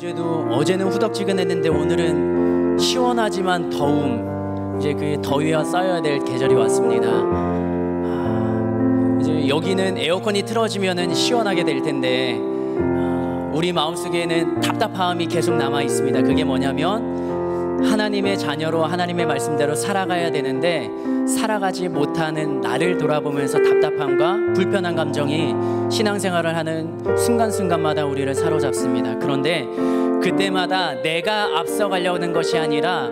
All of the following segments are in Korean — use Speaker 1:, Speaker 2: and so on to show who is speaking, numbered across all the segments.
Speaker 1: 어제는 후덥지근했는데 오늘은 시원하지만 더움, 이제 그 더위와 쌓여야 될 계절이 왔습니다. 이제 여기는 에어컨이 틀어지면은 시원하게 될 텐데 우리 마음속에는 답답함이 계속 남아 있습니다. 그게 뭐냐면 하나님의 자녀로 하나님의 말씀대로 살아가야 되는데 살아가지 못하는 나를 돌아보면서 답답함과 불편한 감정이 신앙생활을 하는 순간순간마다 우리를 사로잡습니다. 그런데 그때마다 내가 앞서가려는 것이 아니라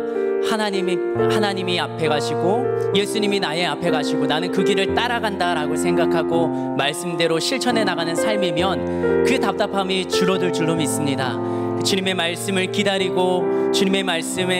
Speaker 1: 하나님이 앞에 가시고 예수님이 나의 앞에 가시고 나는 그 길을 따라간다라고 생각하고 말씀대로 실천해 나가는 삶이면 그 답답함이 줄어들 줄로 믿습니다. 주님의 말씀을 기다리고 주님의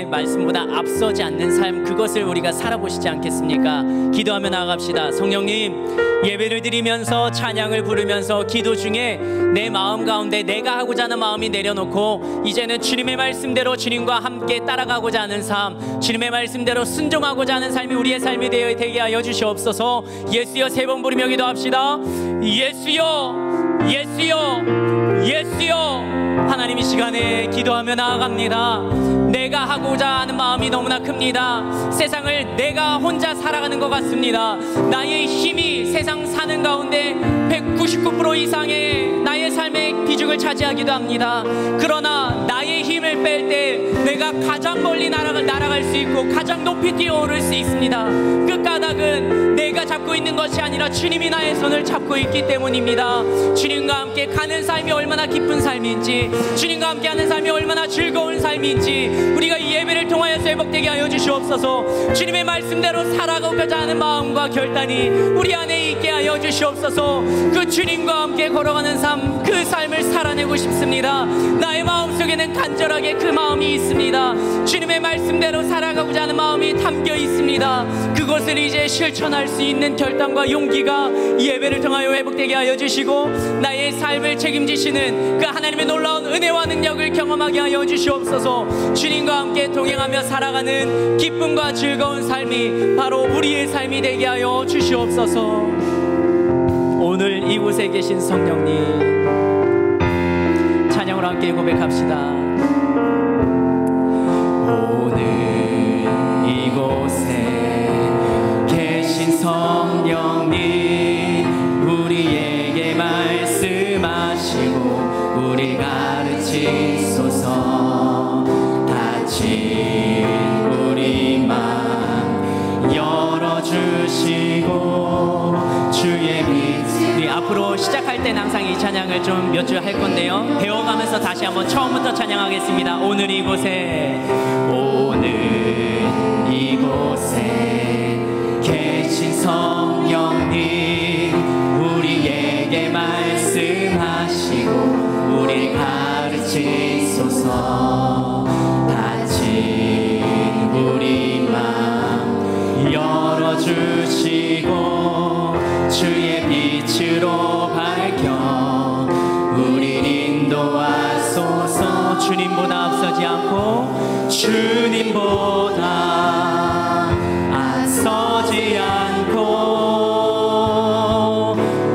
Speaker 1: 말씀보다 앞서지 않는 삶, 그것을 우리가 살아보시지 않겠습니까? 기도하며 나아갑시다. 성령님, 예배를 드리면서 찬양을 부르면서 기도 중에 내 마음 가운데 내가 하고자 하는 마음이 내려놓고 이제는 주님의 말씀대로 주님과 함께 따라가고자 하는 삶, 주님의 말씀대로 순종하고자 하는 삶이 우리의 삶이 되게 하여 주시옵소서. 예수여, 세 번 부르며 기도합시다. 예수여, 예수여, 예수여. 하나님, 이 시간에 기도하며 나아갑니다. 내가 하고자 하는 마음이 너무나 큽니다. 세상을 내가 혼자 살아가는 것 같습니다. 나의 힘이 세상 사는 가운데 199% 이상의 나의 삶의 비중을 차지하기도 합니다. 그러나 나의 힘을 뺄 때 내가 가장 멀리 날아갈 수 있고 가장 높이 뛰어오를 수 있습니다. 그 까닭은 내가 잡고 있는 것이 아니라 주님이 나의 손을 잡고 있기 때문입니다. 주님과 함께 가는 삶이 얼마나 기쁜 삶인지, 주님과 함께하는 삶이 얼마나 즐거운 삶인지 우리가 이 예배를 통하여서 회복되게 하여 주시옵소서. 주님의 말씀대로 살아가고자 하는 마음과 결단이 우리 안에 있게 하여 주시옵소서. 그 주님과 함께 걸어가는 삶, 그 삶을 살아내고 싶습니다. 나의 마음속에는 간절하게 그 마음이 있습니다. 주님의 말씀대로 살아가고자 하는 마음이 담겨 있습니다. 그것을 이제 실천할 수 있는 결단과 용기가 이 예배를 통하여 회복되게 하여 주시고 나의 삶을 책임지시는 그 하나님의 놀라운 은혜와 능력을 경험하게 하여 주시옵소서. 주님과 함께 동행하며 살아가는 기쁨과 즐거운 삶이 바로 우리의 삶이 되게 하여 주시옵소서. 오늘 이곳에 계신 성령님, 찬양으로 함께 고백합시다. 오늘 이곳에 계신 성령님, 우리에게 말씀하시고 우리 가르치소서. 닫힌 우리 마음 열어주시고 주의 빛. 우리 앞으로 시작할 땐 항상 이 찬양을 좀 몇 줄 할 건데요, 배워가면서 다시 한번 처음부터 찬양하겠습니다. 오늘 이곳에 계신 성령님, 우리에게 말씀하시고 우리 가르치소서. 닫힌 우리 마음 열어주시고 주의 빛으로 밝혀 우리 인도하소서. 주님보다 앞서지 않고 주님보다 앞서지 않고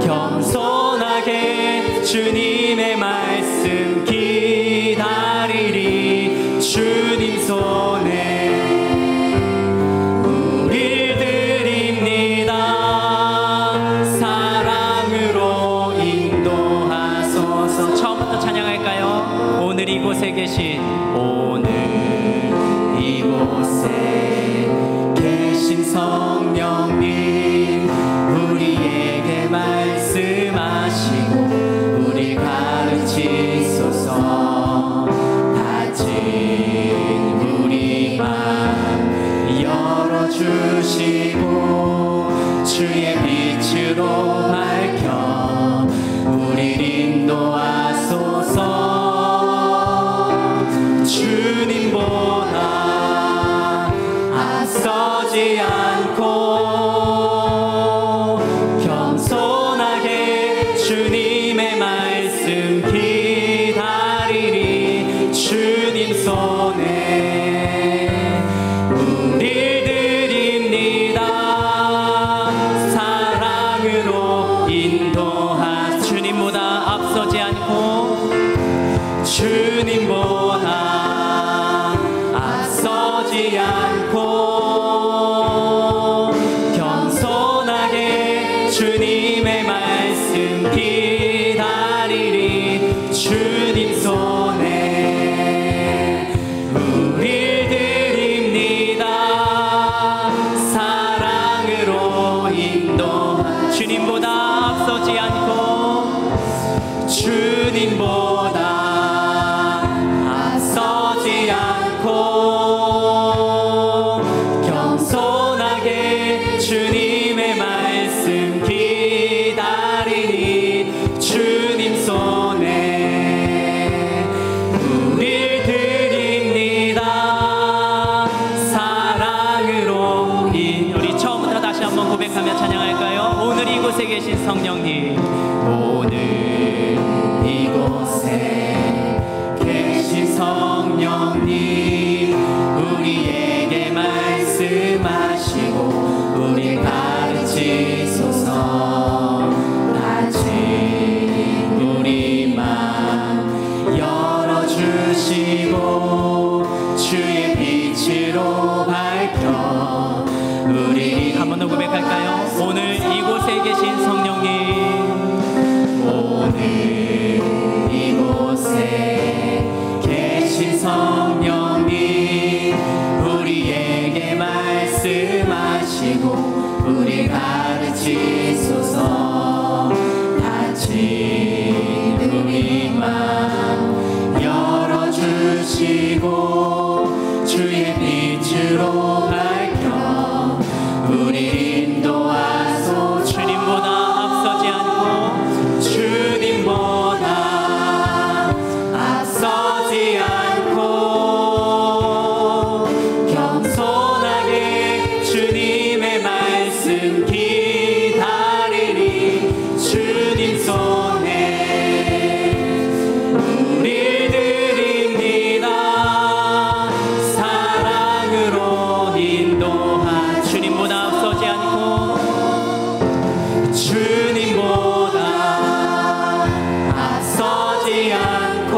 Speaker 1: 겸손하게 주님의 말씀 기다리리. 주님 손에 우릴 드립니다. 사랑으로 인도하소서. 처음부터 찬양할까요? 오늘 이곳에 계신, 오늘 이곳에 계신 성령님, 우리에게 말씀하시고 우리 가르치소서. 닫힌 우리 마음 열어주시고 주의 빛으로 밝혀 우리 인도하소서. 주님보다 앞서지 않고 주님보다 앞서지 않고 겸손하게 주님의 말씀 기다리리. 주님 손에 우릴 드립니다. 사랑으로 인도. 주님보다 앞서지 않고 주님보다 앞서지 않고 겸손하게 주님의 말씀 기다리니. 주님 손에 우릴 드립니다. 사랑으로 우리 처음부터 다시 한번 고백하며 찬양할까요? 오늘 이곳에 계신 성령님, 오늘 이곳에 계신 성령님, 우리에게 말씀하시고 우리 가르치소서. 다시 우리 맘 열어주시고 주의 빛으로 밝혀 우리. 한 번 더 고백할까요? 오늘 이곳에 계신 성령님, 오늘 이곳에 계신 성령님, 우리에게 말씀하시고 우리 가르치소서. 다시 우리 맘 열어주시고 주의 빛으로 밝혀 우리 인도하소. 주님보다 앞서지 않고 주님보다 앞서지 않고 겸손하게 주님의 말씀 기다리니. 주님 손에 우릴 드립니다. 사랑으로 인도하. 주님보다 앞서지 않고 주님보다 앞서지 않고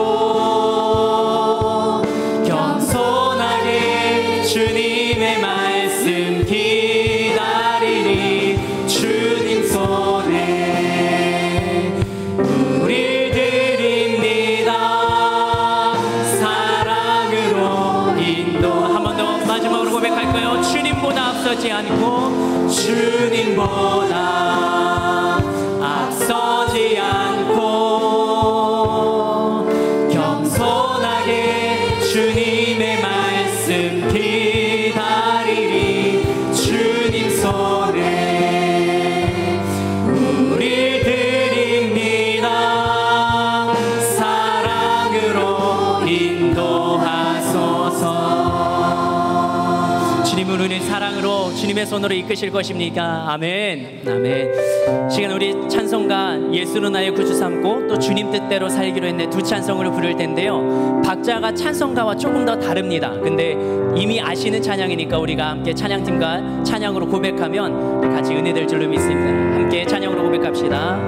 Speaker 1: 겸손하게 주님의 말씀 기다리니. 주님 손에 우릴 드립니다. 사랑으로 인도. 한 번 더 마지막으로 고백할까요? 주님보다 앞서지 않고 주님보다 앞서지 않고 겸손하게 주님의 말씀 기다리니. 주님 손에 우릴 드립니다. 사랑으로 인도하소서. 주님은 우리를 사랑으로 주님의 손으로 이끄실 것입니까? 아멘. 아멘. 시간 우리 찬송가 예수는 나의 구주 삼고 또 주님 뜻대로 살기로 했네 두 찬송을 부를 텐데요. 박자가 찬송가와 조금 더 다릅니다. 근데 이미 아시는 찬양이니까 우리가 함께 찬양팀과 찬양으로 고백하면 같이 은혜될 줄로 믿습니다. 함께 찬양으로 고백합시다.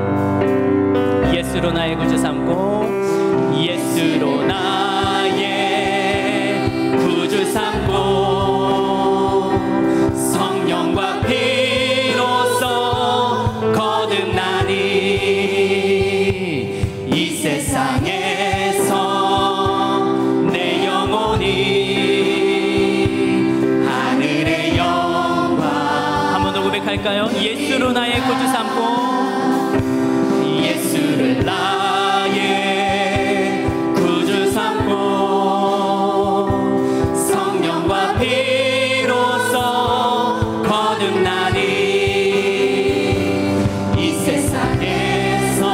Speaker 1: 예수로 나의 구주 삼고 예수로 나의 구주 삼고 성령과 피로써 거듭나니 이 세상에서 내 영혼이 하늘의 영광. 한 번 더 고백할까요? 예수로 나의 구주 삼고 예수를 나의 구주 삼고 성령과 피로써 거듭나니 이 세상에서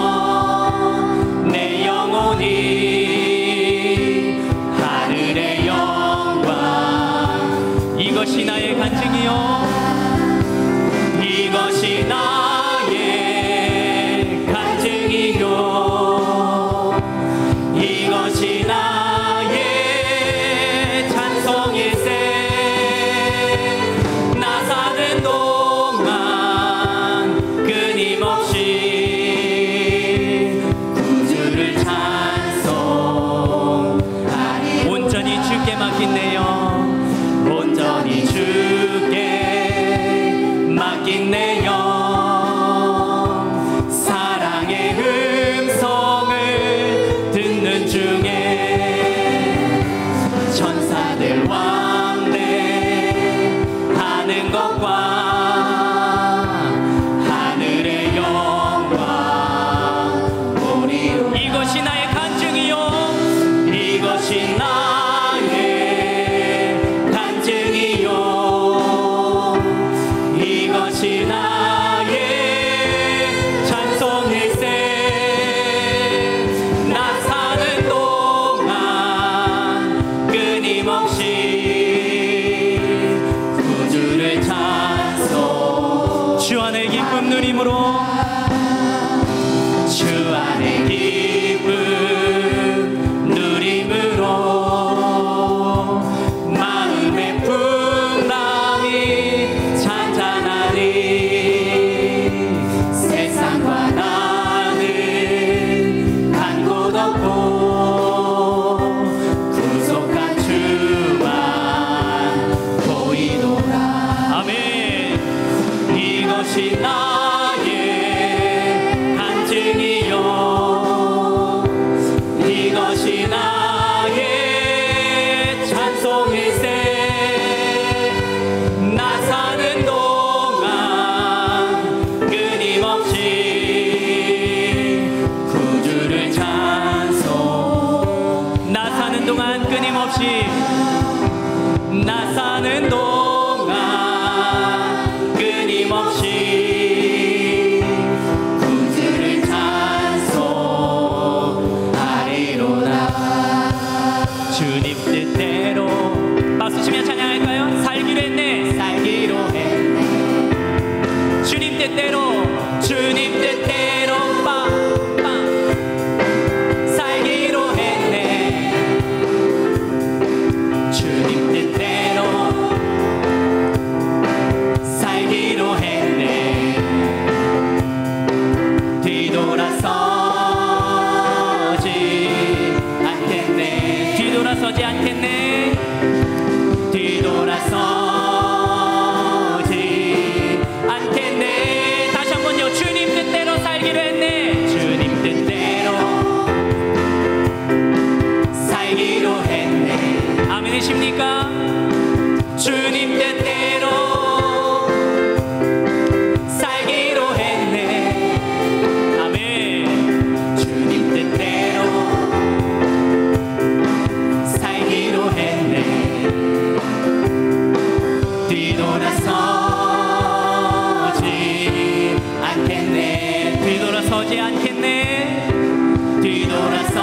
Speaker 1: 내 영혼이 하늘의 영광. 이것이 나의 간증이요 이것이 나의 간증이요 이것이 나의 찬송일세. 나 사는 동안 끊임없이 구주를 찬송하리라. 이것이 나의 간증이요 이것이 나의 찬송일세 나 사는 동안 끊임없이 구주를 찬송 주 안의 기쁨 누림으로 주 안의 기쁨 누림으로 마음의 풍랑이 잔잔하니 세상과 나는 간 곳 없고 구속한 주만 보이노라. 아멘. 이것이 나의 간증이요 이것이 나의 찬송일세 나 사는 동안 끊임없이 구주를 찬송 나 사는 동안 끊임없이 나 사는 동안 끊임없이 구주를 찬송하리로다. 주님 뜻대로 박수 치며 찬양할까요? 살기로 했네 살기로 했네 주님 뜻대로 빵빵 살기로 했네 주님 뜻대로 살기로 했네 뒤돌아서지 않겠네 뒤돌아서지 않겠네 뒤돌아서지 않겠네 다시 한번요 주님 뜻대로 살기로 했네 주님 뜻대로 살기로 했네 아멘이십니까? 주님 뜻대로 살기로 했네 아멘 주님 뜻대로 살기로 했네 뒤돌아서지 않겠네 뒤돌아서지 않겠네 뒤돌아서지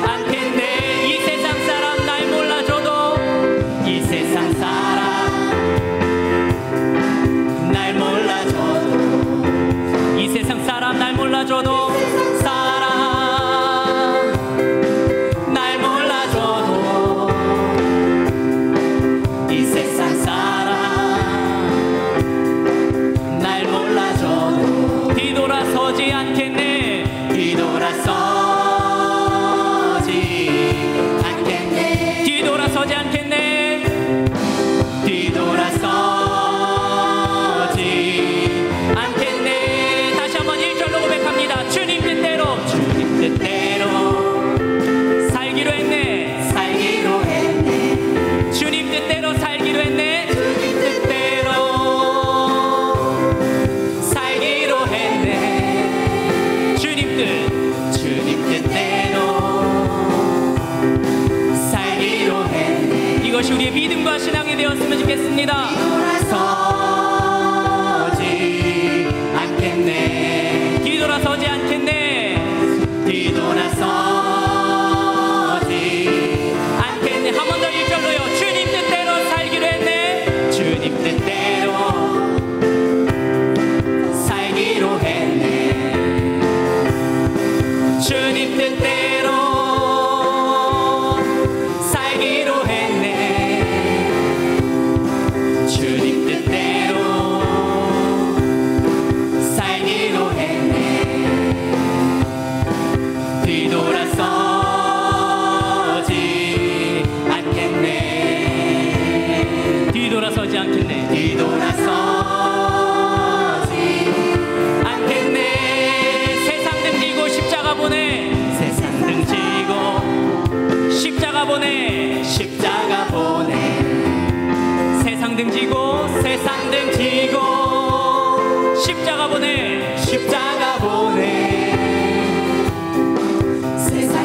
Speaker 1: 않겠네 이 세상 사람 날 몰라줘도 이 세상 사람 날 몰라줘도 이 세상 사람 날 몰라줘도 날 몰라줘도 이 세상 사람 날 몰라줘도 뒤돌아서지 않겠네 뒤돌아서지 않겠네 뒤돌아서지 않겠네 뒤돌아서지 않겠네 다시 한번 1절로 고백합니다. 주님 뜻대로 살기로 했네 살기로 했네 주님 뜻대로 살기로 했네 주님 뜻대로 살기로 했네 주님 뜻대로 살기로 했네 이것이 우리의 믿음과 신앙이 되었으면 좋겠습니다. 뒤돌아서지 않겠네 뒤돌아서지 않겠네 뒤돌아서지 않겠네 한 번 더 1절로요 주님 뜻대로 살기로 했네 주님 뜻대로 살기로 했네 주님 뜻대로 살기로 했네 주님 뜻대로 살기로 했네 뒤돌아서지 않겠네 뒤돌아서지 않겠네 뒤돌아서지 않겠네 세상 등 지고 십자가 보내 세상 등 지고 십자가 보내 십자가 보내 세상 등 지고 세상 등 지고 십자가 보내 십자가 보내 세상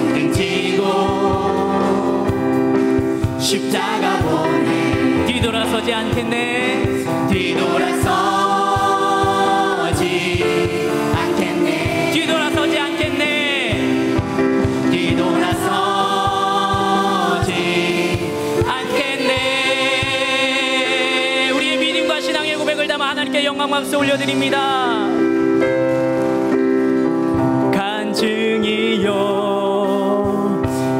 Speaker 1: 박수 올려드립니다. 간증이요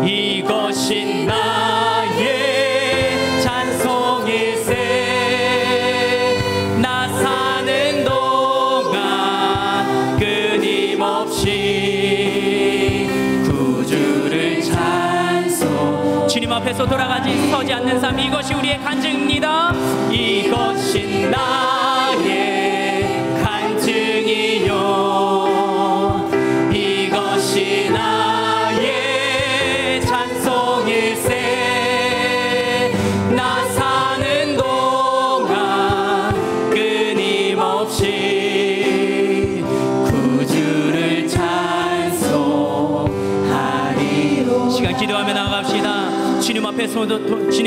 Speaker 1: 이것이 나의 찬송일세. 나 사는 동안 끊임없이 구주를 찬송. 주님 앞에서 돌아가지 서지 않는 삶, 이것이 우리의 간증입니다. 이것이 나의 간증이요 이것이 나의 찬송일세. 나 사는 동안 끊임없이 구주를 찬송하리로. 시간 기도하며 나아갑시다. 주님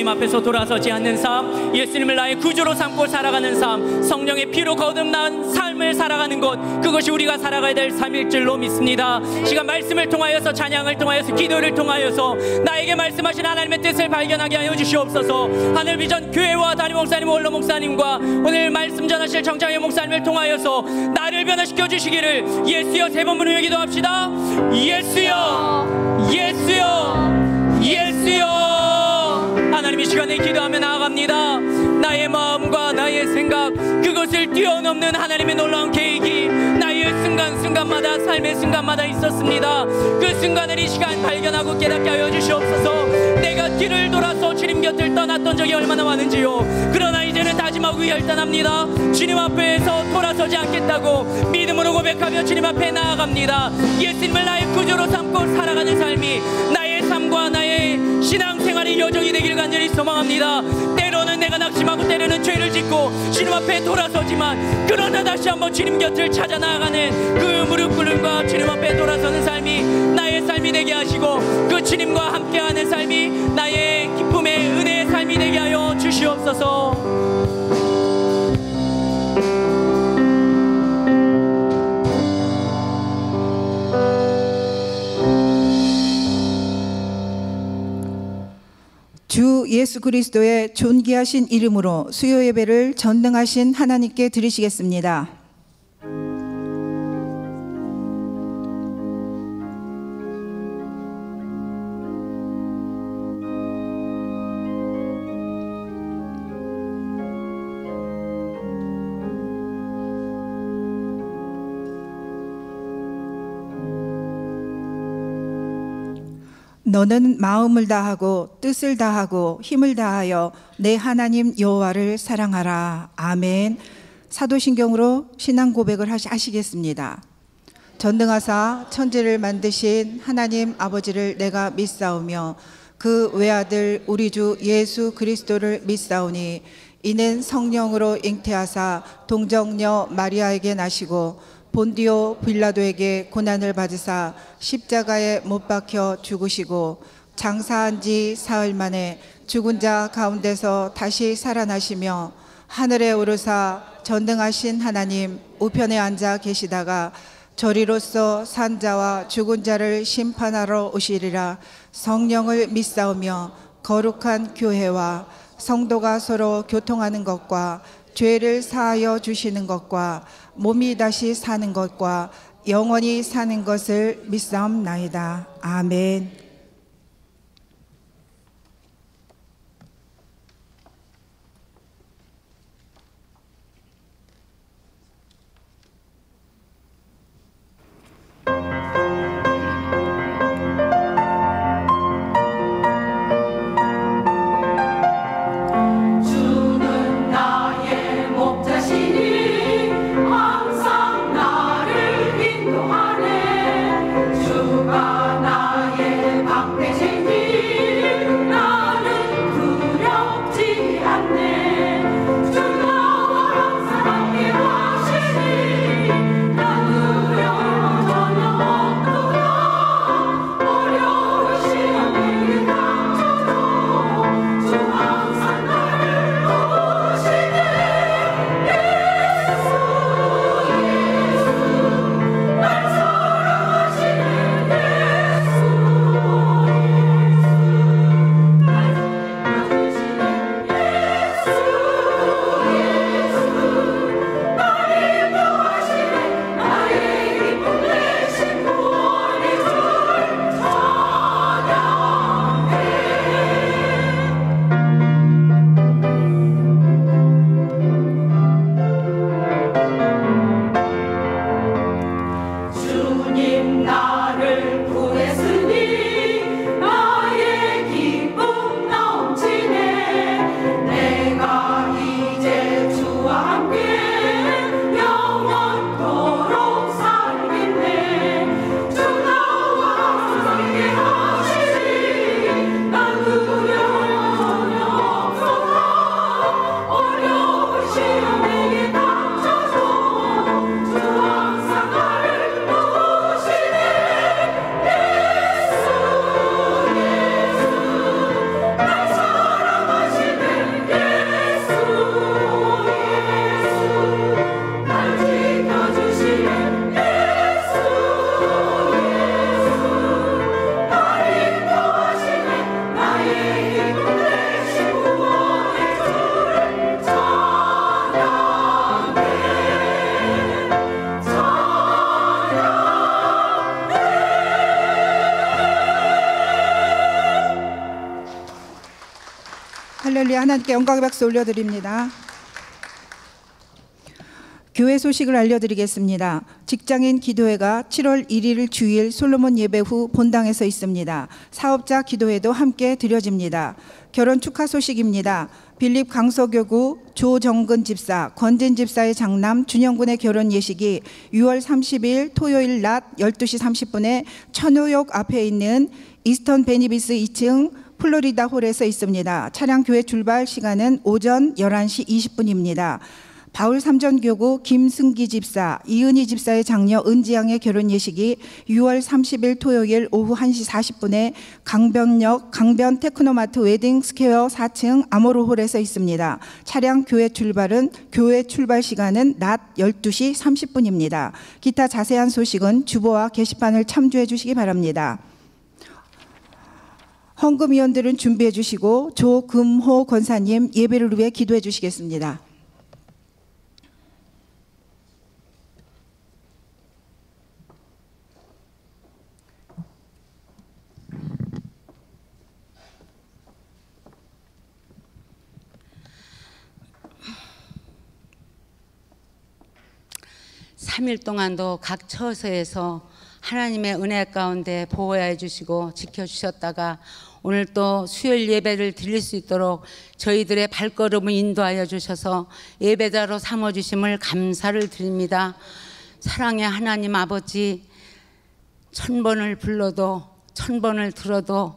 Speaker 1: 앞에서 돌아서지 않는 삶, 예수님을 나의 구주로 삼고 살아가는 삶, 성령의 피로 거듭난 삶을 살아가는 것, 그것이 우리가 살아가야 될 삶일 줄로 믿습니다. 시간 말씀을 통하여서, 찬양을 통하여서, 기도를 통하여서 나에게 말씀하신 하나님의 뜻을 발견하게 하여 주시옵소서. 하늘비전 교회와 담임 목사님, 원로 목사님과 오늘 말씀 전하실 정창현 목사님을 통하여서 나를 변화시켜 주시기를 예수여 세 번 부르며 기도합시다. 예수여, 예수여, 예수여. 하나님 이 시간에 기도하며 나아갑니다. 나의 마음과 나의 생각, 그것을 뛰어넘는 하나님의 놀라운 계획이 나의 순간순간마다, 삶의 순간마다 있었습니다. 그 순간을 이 시간 발견하고 깨닫게 하여 주시옵소서. 내가 길을 돌아서 주님 곁을 떠났던 적이 얼마나 많은지요. 그러나 이제는 다짐하고 결단합니다. 주님 앞에서 돌아서지 않겠다고 믿음으로 고백하며 주님 앞에 나아갑니다. 예수님을 나의 구주로 삼고 살아가는 삶이 나의 삶과 나의 신앙생활의 여정이 되길 간절히 소망합니다. 때로는 내가 낙심하고 때로는 죄를 짓고 주님 앞에 돌아서지만, 그러나 다시 한번 주님 곁을 찾아 나아가는 그 무릎 꿇음과 주님 앞에 돌아서는 삶이 나의 삶이 되게 하시고, 그 주님과 함께하는 삶이 나의 기쁨의 은혜의 삶이 되게 하여 주시옵소서.
Speaker 2: 주 예수 그리스도의 존귀하신 이름으로 수요 예배를 전능하신 하나님께 드리시겠습니다. 너는 마음을 다하고 뜻을 다하고 힘을 다하여 내 하나님 여호와를 사랑하라. 아멘. 사도신경으로 신앙 고백을 하시겠습니다. 전능하사 천지를 만드신 하나님 아버지를 내가 믿사오며 그 외아들 우리 주 예수 그리스도를 믿사오니 이는 성령으로 잉태하사 동정녀 마리아에게 나시고 본디오 빌라도에게 고난을 받으사 십자가에 못 박혀 죽으시고 장사한 지 사흘 만에 죽은 자 가운데서 다시 살아나시며 하늘에 오르사 전능하신 하나님 우편에 앉아 계시다가 저리로서 산 자와 죽은 자를 심판하러 오시리라. 성령을 믿사오며 거룩한 교회와 성도가 서로 교통하는 것과 죄를 사하여 주시는 것과 몸이 다시 사는 것과 영원히 사는 것을 믿사옵나이다. 아멘.
Speaker 3: 주는 나의 목자시니 항상 나를 인도하네. 주가 나의
Speaker 2: 할렐루야. 하나님께 영광의 박수 올려드립니다. 교회 소식을 알려드리겠습니다. 직장인 기도회가 7월 1일 주일 솔로몬 예배 후 본당에서 있습니다. 사업자 기도회도 함께 드려집니다. 결혼 축하 소식입니다. 빌립 강서교구 조정근 집사, 권진 집사의 장남 준영 군의 결혼 예식이 6월 30일 토요일 낮 12시 30분에 천호역 앞에 있는 이스턴 베니비스 2층 플로리다 홀에서 있습니다. 차량 교회 출발 시간은 오전 11시 20분입니다. 바울 삼전교구 김승기 집사, 이은희 집사의 장녀 은지양의 결혼 예식이 6월 30일 토요일 오후 1시 40분에 강변역 강변 테크노마트 웨딩 스퀘어 4층 아모르홀에서 있습니다. 차량 교회 출발 시간은 낮 12시 30분입니다. 기타 자세한 소식은 주보와 게시판을 참조해 주시기 바랍니다. 헌금위원들은 준비해 주시고 조금호 권사님 예배를 위해 기도해 주시겠습니다.
Speaker 4: 삼 일 동안도 각 처소에서 하나님의 은혜 가운데 보호해 주시고 지켜주셨다가 오늘 또 수요일 예배를 드릴 수 있도록 저희들의 발걸음을 인도하여 주셔서 예배자로 삼아주심을 감사를 드립니다. 사랑의 하나님 아버지, 1000번을 불러도 1000번을 들어도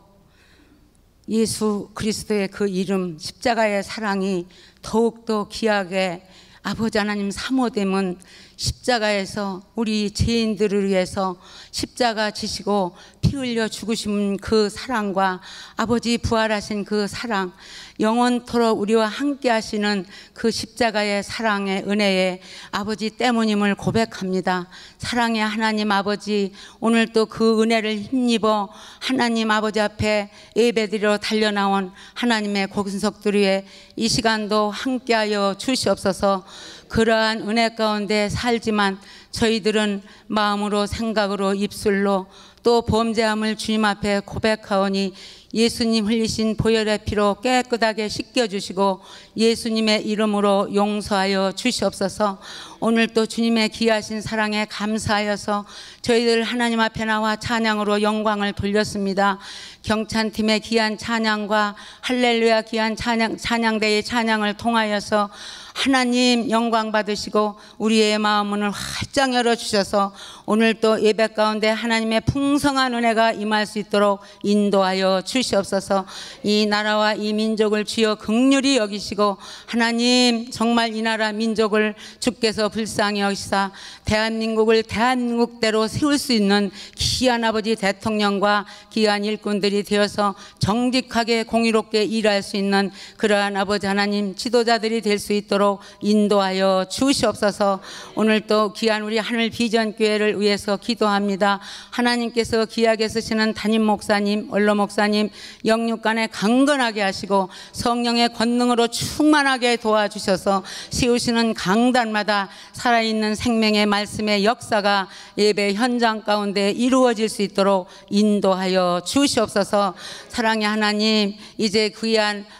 Speaker 4: 예수 그리스도의 그 이름 십자가의 사랑이 더욱더 귀하게 아버지 하나님 사모됨은 십자가에서 우리 죄인들을 위해서 십자가 지시고 피 흘려 죽으신 그 사랑과 아버지 부활하신 그 사랑, 영원토록 우리와 함께 하시는 그 십자가의 사랑의 은혜에 아버지 때문임을 고백합니다. 사랑의 하나님 아버지, 오늘 또 그 은혜를 힘입어 하나님 아버지 앞에 예배드리러 달려나온 하나님의 권속들 위해 이 시간도 함께하여 주시옵소서. 그러한 은혜 가운데 살지만 저희들은 마음으로 생각으로 입술로 또 범죄함을 주님 앞에 고백하오니 예수님 흘리신 보혈의 피로 깨끗하게 씻겨주시고 예수님의 이름으로 용서하여 주시옵소서. 오늘 또 주님의 귀하신 사랑에 감사하여서 저희들 하나님 앞에 나와 찬양으로 영광을 돌렸습니다. 경찬팀의 귀한 찬양과 할렐루야 귀한 찬양대의 찬양을 통하여서 하나님 영광 받으시고 우리의 마음문을 활짝 열어주셔서 오늘 또 예배 가운데 하나님의 풍성한 은혜가 임할 수 있도록 인도하여 주시옵소서. 이 나라와 이 민족을 주여 긍휼히 여기시고 하나님 정말 이 나라 민족을 주께서 불쌍히 여기사 대한민국을 대한민국대로 세울 수 있는 귀한 아버지 대통령과 귀한 일꾼들이 되어서 정직하게 공의롭게 일할 수 있는 그러한 아버지 하나님 지도자들이 될 수 있도록 인도하여 주시옵소서. 오늘 또 귀한 우리 하늘 비전교회를 위해서 기도합니다. 하나님께서 귀하게 쓰시는 담임 목사님, 원로 목사님 영육간에 강건하게 하시고 성령의 권능으로 충만하게 도와주셔서 세우시는 강단마다 살아있는 생명의 말씀의 역사가 예배 현장 가운데 이루어질 수 있도록 인도하여 주시옵소서. 사랑의 하나님, 이제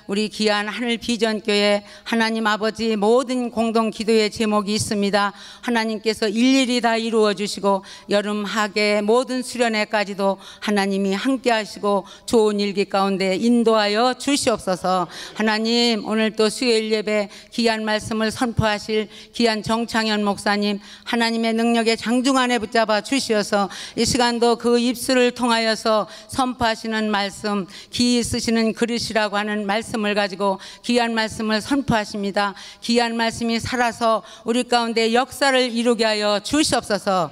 Speaker 4: 우리 귀한 하늘 비전교회 하나님 아버지 모든 공동 기도의 제목이 있습니다. 하나님께서 일일이 다 이루어 주시고 여름 하계 모든 수련회까지도 하나님이 함께 하시고 좋은 일기 가운데 인도하여 주시옵소서. 하나님, 오늘 또 수요일 예배 귀한 말씀을 선포하실 귀한 정창현 목사님 하나님의 능력의 장중 안에 붙잡아 주시어서 이 시간도 그 입술을 통하여서 선포하시는 말씀, 귀 쓰시는 그릇이라고 하는 말씀을 가지고 귀한 말씀을 선포하십니다. 귀한 말씀이 살아서 우리 가운데 역사를 이루게 하여 주시옵소서.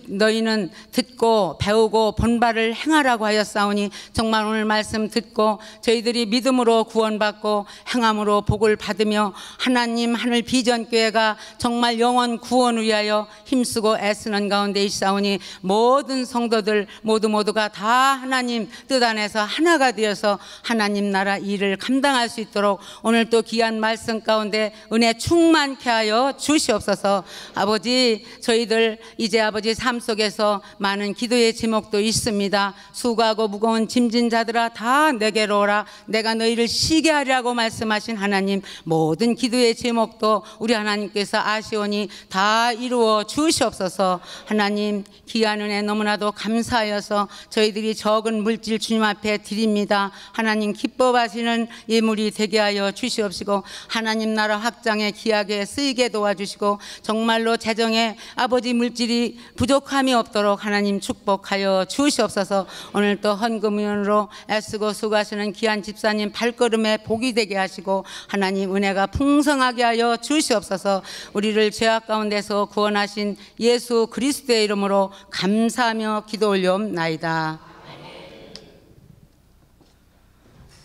Speaker 4: 너희는 듣고 배우고 본바를 행하라고 하였사오니 정말 오늘 말씀 듣고 저희들이 믿음으로 구원받고 행함으로 복을 받으며 하나님 하늘 비전교회가 정말 정말 영원 구원을 위하여 힘쓰고 애쓰는 가운데 있사오니 모든 성도들 모두가 다 하나님 뜻 안에서 하나가 되어서 하나님 나라 일을 감당할 수 있도록 오늘 또 귀한 말씀 가운데 은혜 충만케 하여 주시옵소서. 아버지, 저희들 이제 아버지 삶 속에서 많은 기도의 제목도 있습니다. 수고하고 무거운 짐진 자들아 다 내게로 오라. 내가 너희를 쉬게 하리라고 말씀하신 하나님, 모든 기도의 제목도 우리 하나님께서 아시오니 다 이루어 주시옵소서. 하나님, 귀한 은혜 너무나도 감사하여서 저희들이 적은 물질 주님 앞에 드립니다. 하나님 기뻐하시는 예물이 되게 하여 주시옵시고 하나님 나라 확장에 귀하게 쓰이게 도와주시고 정말로 재정에 아버지 물질이 부족함이 없도록 하나님 축복하여 주시옵소서. 오늘 또 헌금위원으로 애쓰고 수고하시는 귀한 집사님 발걸음에 복이 되게 하시고 하나님 은혜가 풍성하게 하여 주시옵소서. 우리를 죄악 가운데서 구원하신 예수 그리스도의 이름으로 감사하며 기도 올려옵나이다.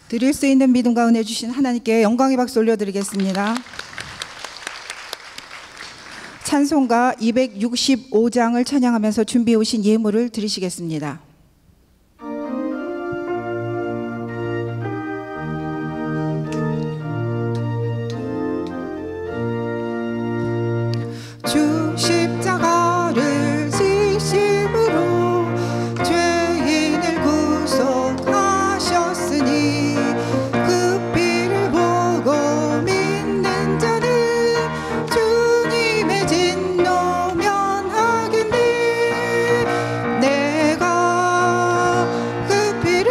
Speaker 2: 드릴 수 있는 믿음과 은혜 주신 하나님께 영광의 박수 올려드리겠습니다. 찬송가 265장을 찬양하면서 준비해 오신 예물을 드리시겠습니다. 주 십자가를 지심으로 죄인을 구속하셨으니 그 피를 보고 믿는 자는 주님의 진노 면하겠니. 내가 그 피를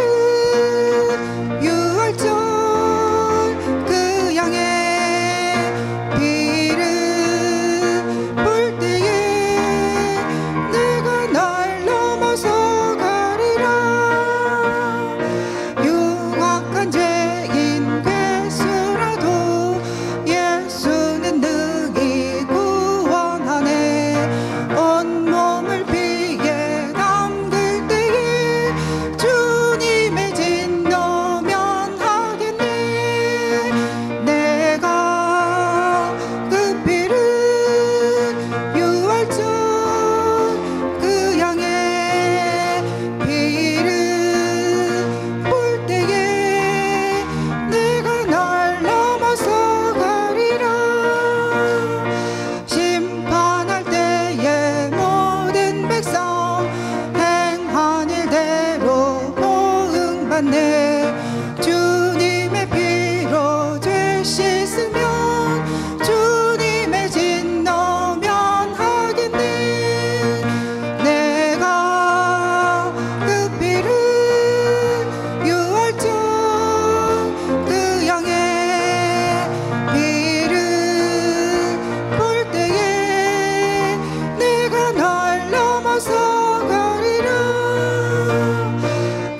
Speaker 2: 유월절 그 양의 피를 볼 때에 내가 날 넘어서 가리라. 흉악한 죄인 괴수라도 예수는 능히 구원하네. 온몸을 피에 담글 때에 주님의 진노 면하겠네. 내가 그 피를 유월절 그 양의 피를 볼 때에 내가 날 넘어서 가리라. 심판할 때에 모든 백성 행한 일대로 보응받네. 주님의 피로 죄 씻으면 주님의 진노 면하겠네. 내가 그 피를 유월절 그 양의 피를 볼 때에 내가 날 넘어서 가리라.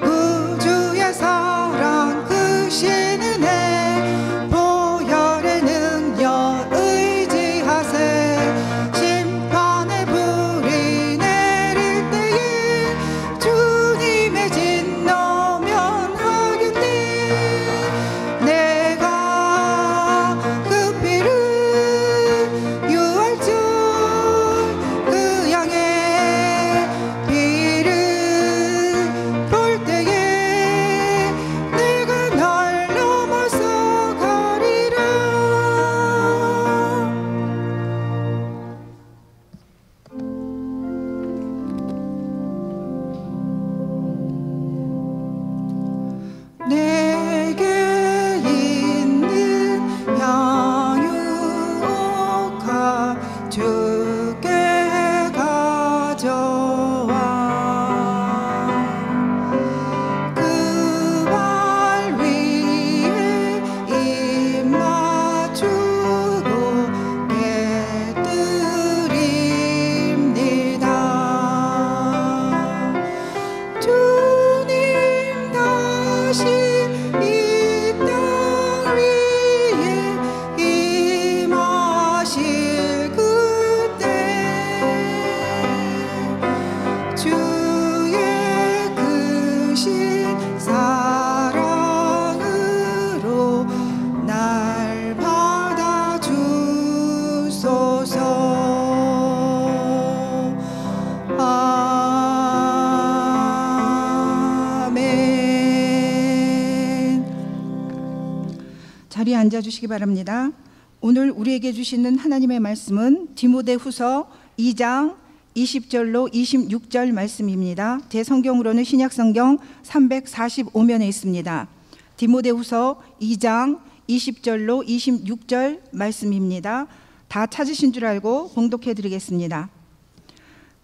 Speaker 2: 구주의 사랑 크신 은혜 보혈의 능력 의지하세. 심판의 불이 내릴 때에 주님의 진노 면하겠네. 내가 그 피를 유월절 그 양의 피를 볼 때에 내가 날 넘어서 가리라. 내게 있는 향유가 주께 가져와. 그 발 위에 입 맞추고 깨뜨립니다. 주님 다시 이 땅 위에 임하실 그때 주의 크신 사랑으로 날 받아주소서. 자리에 앉아주시기 바랍니다. 오늘 우리에게 주시는 하나님의 말씀은 디모데후서 2장 20절로 26절 말씀입니다. 제 성경으로는 신약성경 345면에 있습니다. 디모데후서 2장 20절로 26절 말씀입니다. 다 찾으신 줄 알고 봉독해 드리겠습니다.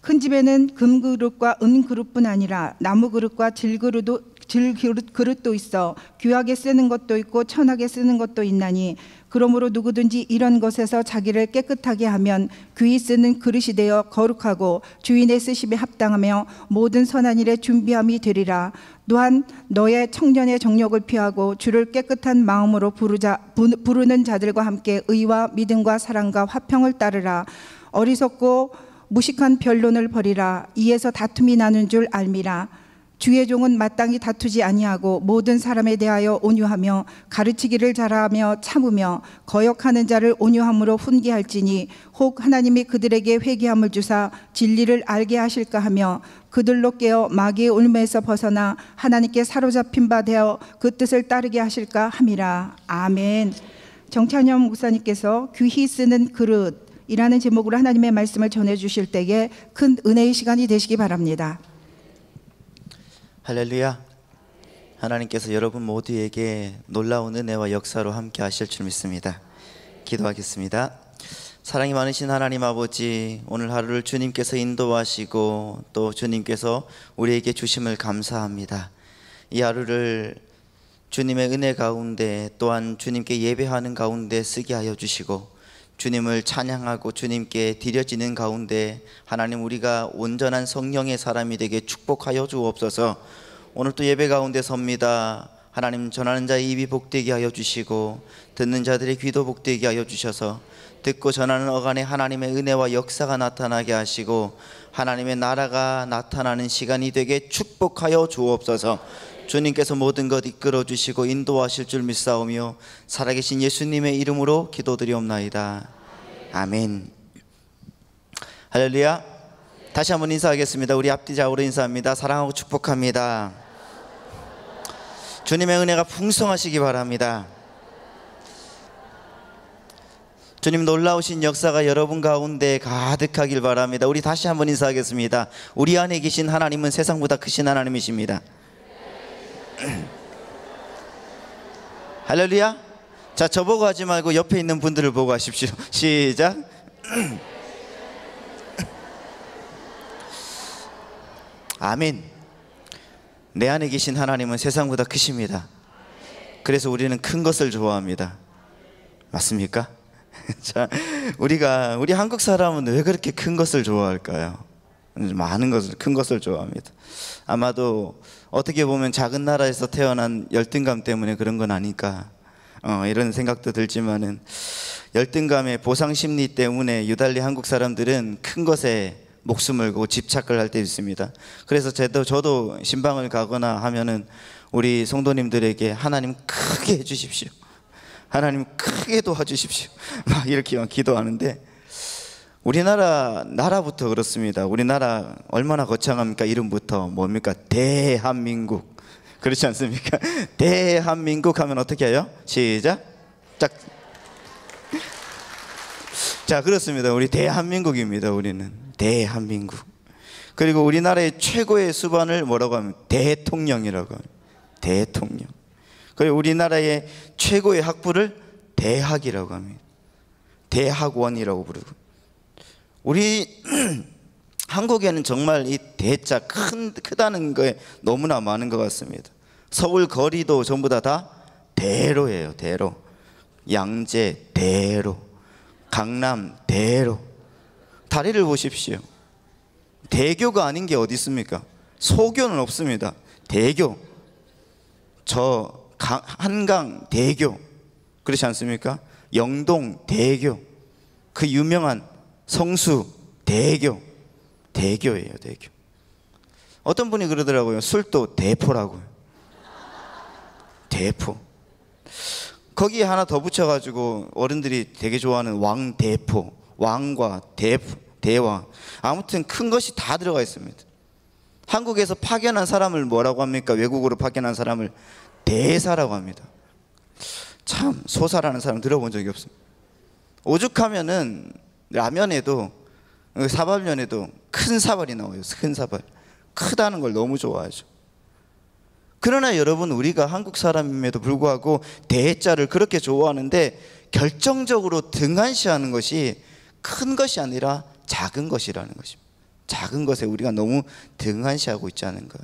Speaker 2: 큰 집에는 금그릇과 은그릇뿐 아니라 나무그릇과 질그릇도 있어 귀하게 쓰는 것도 있고 천하게 쓰는 것도 있나니 그러므로 누구든지 이런 것에서 자기를 깨끗하게 하면 귀히 쓰는 그릇이 되어 거룩하고 주인의 쓰심에 합당하며 모든 선한 일에 준비함이 되리라. 또한 너의 청년의 정욕을 피하고 주를 깨끗한 마음으로 부르는 자들과 함께 의와 믿음과 사랑과 화평을 따르라. 어리석고 무식한 변론을 버리라. 이에서 다툼이 나는 줄 알미라. 주의 종은 마땅히 다투지 아니하고 모든 사람에 대하여 온유하며 가르치기를 잘하며 참으며 거역하는 자를 온유함으로 훈계할지니 혹 하나님이 그들에게 회개함을 주사 진리를 알게 하실까 하며 그들로 깨어 마귀의 울매에서 벗어나 하나님께 사로잡힌 바 되어 그 뜻을 따르게 하실까 함이라. 아멘. 정찬현 목사님께서 귀히 쓰는 그릇 이라는 제목으로 하나님의 말씀을 전해주실 때에 큰 은혜의 시간이 되시기 바랍니다.
Speaker 5: 할렐루야. 하나님께서 여러분 모두에게 놀라운 은혜와 역사로 함께 하실 줄 믿습니다. 기도하겠습니다. 사랑이 많으신 하나님 아버지, 오늘 하루를 주님께서 인도하시고 또 주님께서 우리에게 주심을 감사합니다. 이 하루를 주님의 은혜 가운데 또한 주님께 예배하는 가운데 쓰게 하여 주시고 주님을 찬양하고 주님께 드려지는 가운데 하나님 우리가 온전한 성령의 사람이 되게 축복하여 주옵소서. 오늘 또 예배 가운데 섭니다. 하나님 전하는 자의 입이 복되게 하여 주시고 듣는 자들의 귀도 복되게 하여 주셔서 듣고 전하는 어간에 하나님의 은혜와 역사가 나타나게 하시고 하나님의 나라가 나타나는 시간이 되게 축복하여 주옵소서. 주님께서 모든 것 이끌어 주시고 인도하실 줄 믿사오며 살아계신 예수님의 이름으로 기도드리옵나이다. 아멘. 할렐루야. 다시 한번 인사하겠습니다. 우리 앞뒤 좌우로 인사합니다. 사랑하고 축복합니다. 주님의 은혜가 풍성하시기 바랍니다. 주님 놀라우신 역사가 여러분 가운데 가득하길 바랍니다. 우리 다시 한번 인사하겠습니다. 우리 안에 계신 하나님은 세상보다 크신 하나님이십니다. 할렐루야. 자, 저보고 하지 말고 옆에 있는 분들을 보고 하십시오. 시작. 아멘. 내 안에 계신 하나님은 세상보다 크십니다. 그래서 우리는 큰 것을 좋아합니다. 맞습니까? 자, 우리 한국 사람은 왜 그렇게 큰 것을 좋아할까요? 많은 것을, 큰 것을 좋아합니다. 아마도 어떻게 보면 작은 나라에서 태어난 열등감 때문에 그런 건 아닐까 이런 생각도 들지만은 열등감의 보상 심리 때문에 유달리 한국 사람들은 큰 것에 목숨을 걸고 집착을 할 때 있습니다. 그래서 저도 신방을 가거나 하면은 우리 성도님들에게 하나님 크게 해주십시오, 하나님 크게 도와주십시오 막 이렇게 기도하는데, 나라부터 그렇습니다. 우리나라 얼마나 거창합니까? 이름부터 뭡니까? 대한민국. 그렇지 않습니까? 대한민국 하면 어떻게 해요? 시작. 짝. 자, 그렇습니다. 우리 대한민국입니다. 우리는 대한민국. 그리고 우리나라의 최고의 수반을 뭐라고 하면 대통령이라고 합니다. 대통령. 그리고 우리나라의 최고의 학부를 대학이라고 합니다. 대학원이라고 부르고. 우리 한국에는 정말 이 대자 크다는 거에 너무나 많은 것 같습니다. 서울 거리도 전부 다 대로예요. 대로. 양재 대로, 강남 대로. 다리를 보십시오. 대교가 아닌 게 어디 있습니까? 소교는 없습니다. 대교. 한강 대교. 그렇지 않습니까? 영동 대교. 그 유명한 성수 대교. 대교예요, 대교. 어떤 분이 그러더라고요. 술도 대포라고요. 대포. 거기에 하나 더 붙여가지고 어른들이 되게 좋아하는 왕대포. 왕과 대왕. 아무튼 큰 것이 다 들어가 있습니다. 한국에서 파견한 사람을 뭐라고 합니까? 외국으로 파견한 사람을 대사라고 합니다. 참 소사라는 사람 들어본 적이 없습니다. 오죽하면은 라면에도 사발면에도 큰 사발이 나와요. 큰 사발. 크다는 걸 너무 좋아하죠. 그러나 여러분, 우리가 한국 사람임에도 불구하고 대자를 그렇게 좋아하는데 결정적으로 등한시하는 것이 큰 것이 아니라 작은 것이라는 것입니다. 작은 것에 우리가 너무 등한시하고 있지 않은가.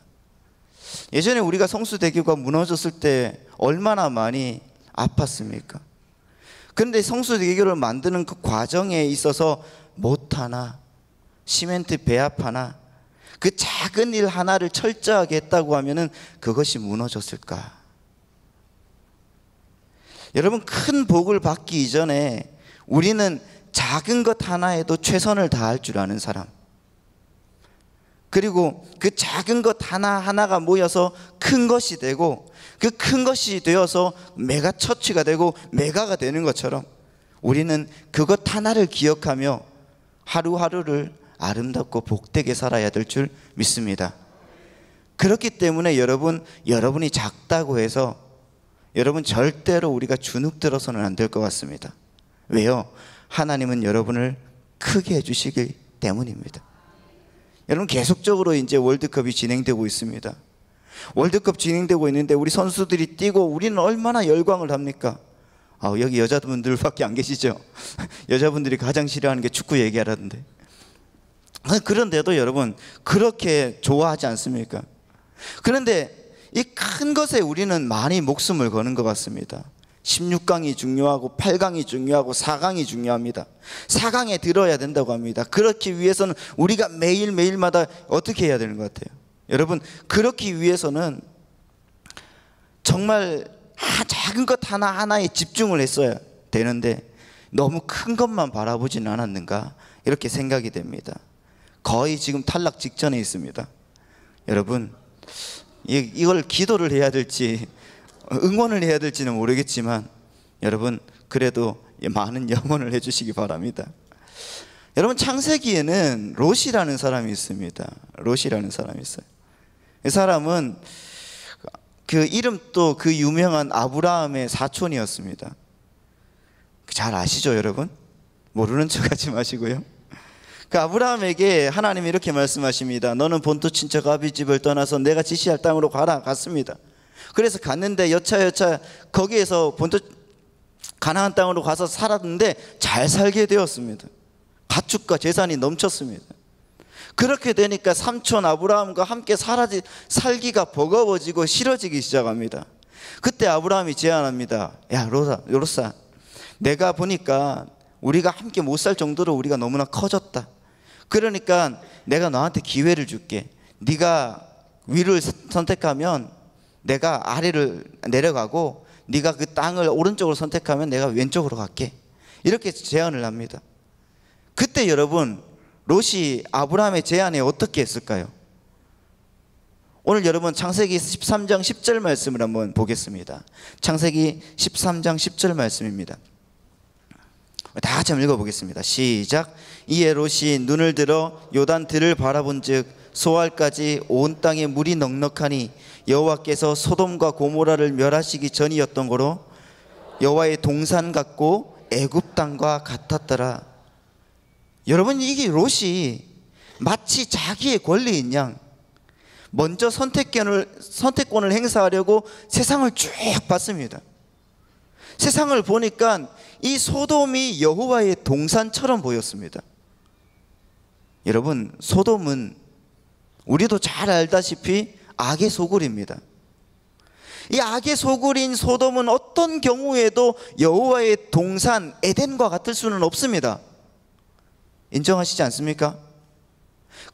Speaker 5: 예전에 우리가 성수대교가 무너졌을 때 얼마나 많이 아팠습니까? 그런데 성수대교를 만드는 그 과정에 있어서 못 하나, 시멘트 배합 하나, 그 작은 일 하나를 철저하게 했다고 하면은 그것이 무너졌을까? 여러분, 큰 복을 받기 이전에 우리는 작은 것 하나에도 최선을 다할 줄 아는 사람, 그리고 그 작은 것 하나하나가 모여서 큰 것이 되고 그 큰 것이 되어서 메가처치가 되고 메가가 되는 것처럼 우리는 그것 하나를 기억하며 하루하루를 아름답고 복되게 살아야 될 줄 믿습니다. 그렇기 때문에 여러분이 작다고 해서 여러분 절대로 우리가 주눅 들어서는 안 될 것 같습니다. 왜요? 하나님은 여러분을 크게 해주시기 때문입니다. 여러분, 계속적으로 이제 월드컵이 진행되고 있습니다. 월드컵 진행되고 있는데 우리 선수들이 뛰고 우리는 얼마나 열광을 합니까? 여기 여자분들밖에 안 계시죠? 여자분들이 가장 싫어하는 게 축구 얘기하라던데. 그런데도 여러분 그렇게 좋아하지 않습니까? 그런데 이 큰 것에 우리는 많이 목숨을 거는 것 같습니다. 16강이 중요하고 8강이 중요하고 4강이 중요합니다. 4강에 들어야 된다고 합니다. 그렇기 위해서는 우리가 매일매일마다 어떻게 해야 되는 것 같아요? 여러분, 그렇기 위해서는 정말 작은 것 하나하나에 집중을 했어야 되는데 너무 큰 것만 바라보지는 않았는가, 이렇게 생각이 됩니다. 거의 지금 탈락 직전에 있습니다. 여러분, 이걸 기도를 해야 될지 응원을 해야 될지는 모르겠지만 여러분, 그래도 많은 염원을 해주시기 바랍니다. 여러분, 창세기에는 롯이라는 사람이 있습니다. 롯이라는 사람이 있어요. 이 사람은 그 이름도 그 유명한 아브라함의 사촌이었습니다. 잘 아시죠, 여러분? 모르는 척하지 마시고요. 그 아브라함에게 하나님이 이렇게 말씀하십니다. 너는 본토 친척 아비 집을 떠나서 내가 지시할 땅으로 가라. 갔습니다. 그래서 갔는데 여차여차 거기에서 본토 가나안 땅으로 가서 살았는데 잘 살게 되었습니다. 가축과 재산이 넘쳤습니다. 그렇게 되니까 삼촌 아브라함과 함께 살기가 버거워지고 싫어지기 시작합니다. 그때 아브라함이 제안합니다. 야, 롯아, 내가 보니까 우리가 함께 못 살 정도로 우리가 너무나 커졌다. 그러니까 내가 너한테 기회를 줄게. 네가 위를 선택하면 내가 아래를 내려가고, 네가 그 땅을 오른쪽으로 선택하면 내가 왼쪽으로 갈게. 이렇게 제안을 합니다. 그때 여러분, 롯이 아브라함의 제안에 어떻게 했을까요? 오늘 여러분 창세기 13장 10절 말씀을 한번 보겠습니다. 창세기 13장 10절 말씀입니다. 다 같이 한번 읽어보겠습니다. 시작. 이에 롯이 눈을 들어 요단 들을 바라본즉 소알까지 온 땅에 물이 넉넉하니 여호와께서 소돔과 고모라를 멸하시기 전이었던 거로 여호와의 동산 같고 애굽 땅과 같았더라. 여러분, 이게 롯이 마치 자기의 권리인 양 먼저 선택권을 행사하려고 세상을 쭉 봤습니다. 세상을 보니까 이 소돔이 여호와의 동산처럼 보였습니다. 여러분, 소돔은 우리도 잘 알다시피 악의 소굴입니다. 이 악의 소굴인 소돔은 어떤 경우에도 여호와의 동산 에덴과 같을 수는 없습니다. 인정하시지 않습니까?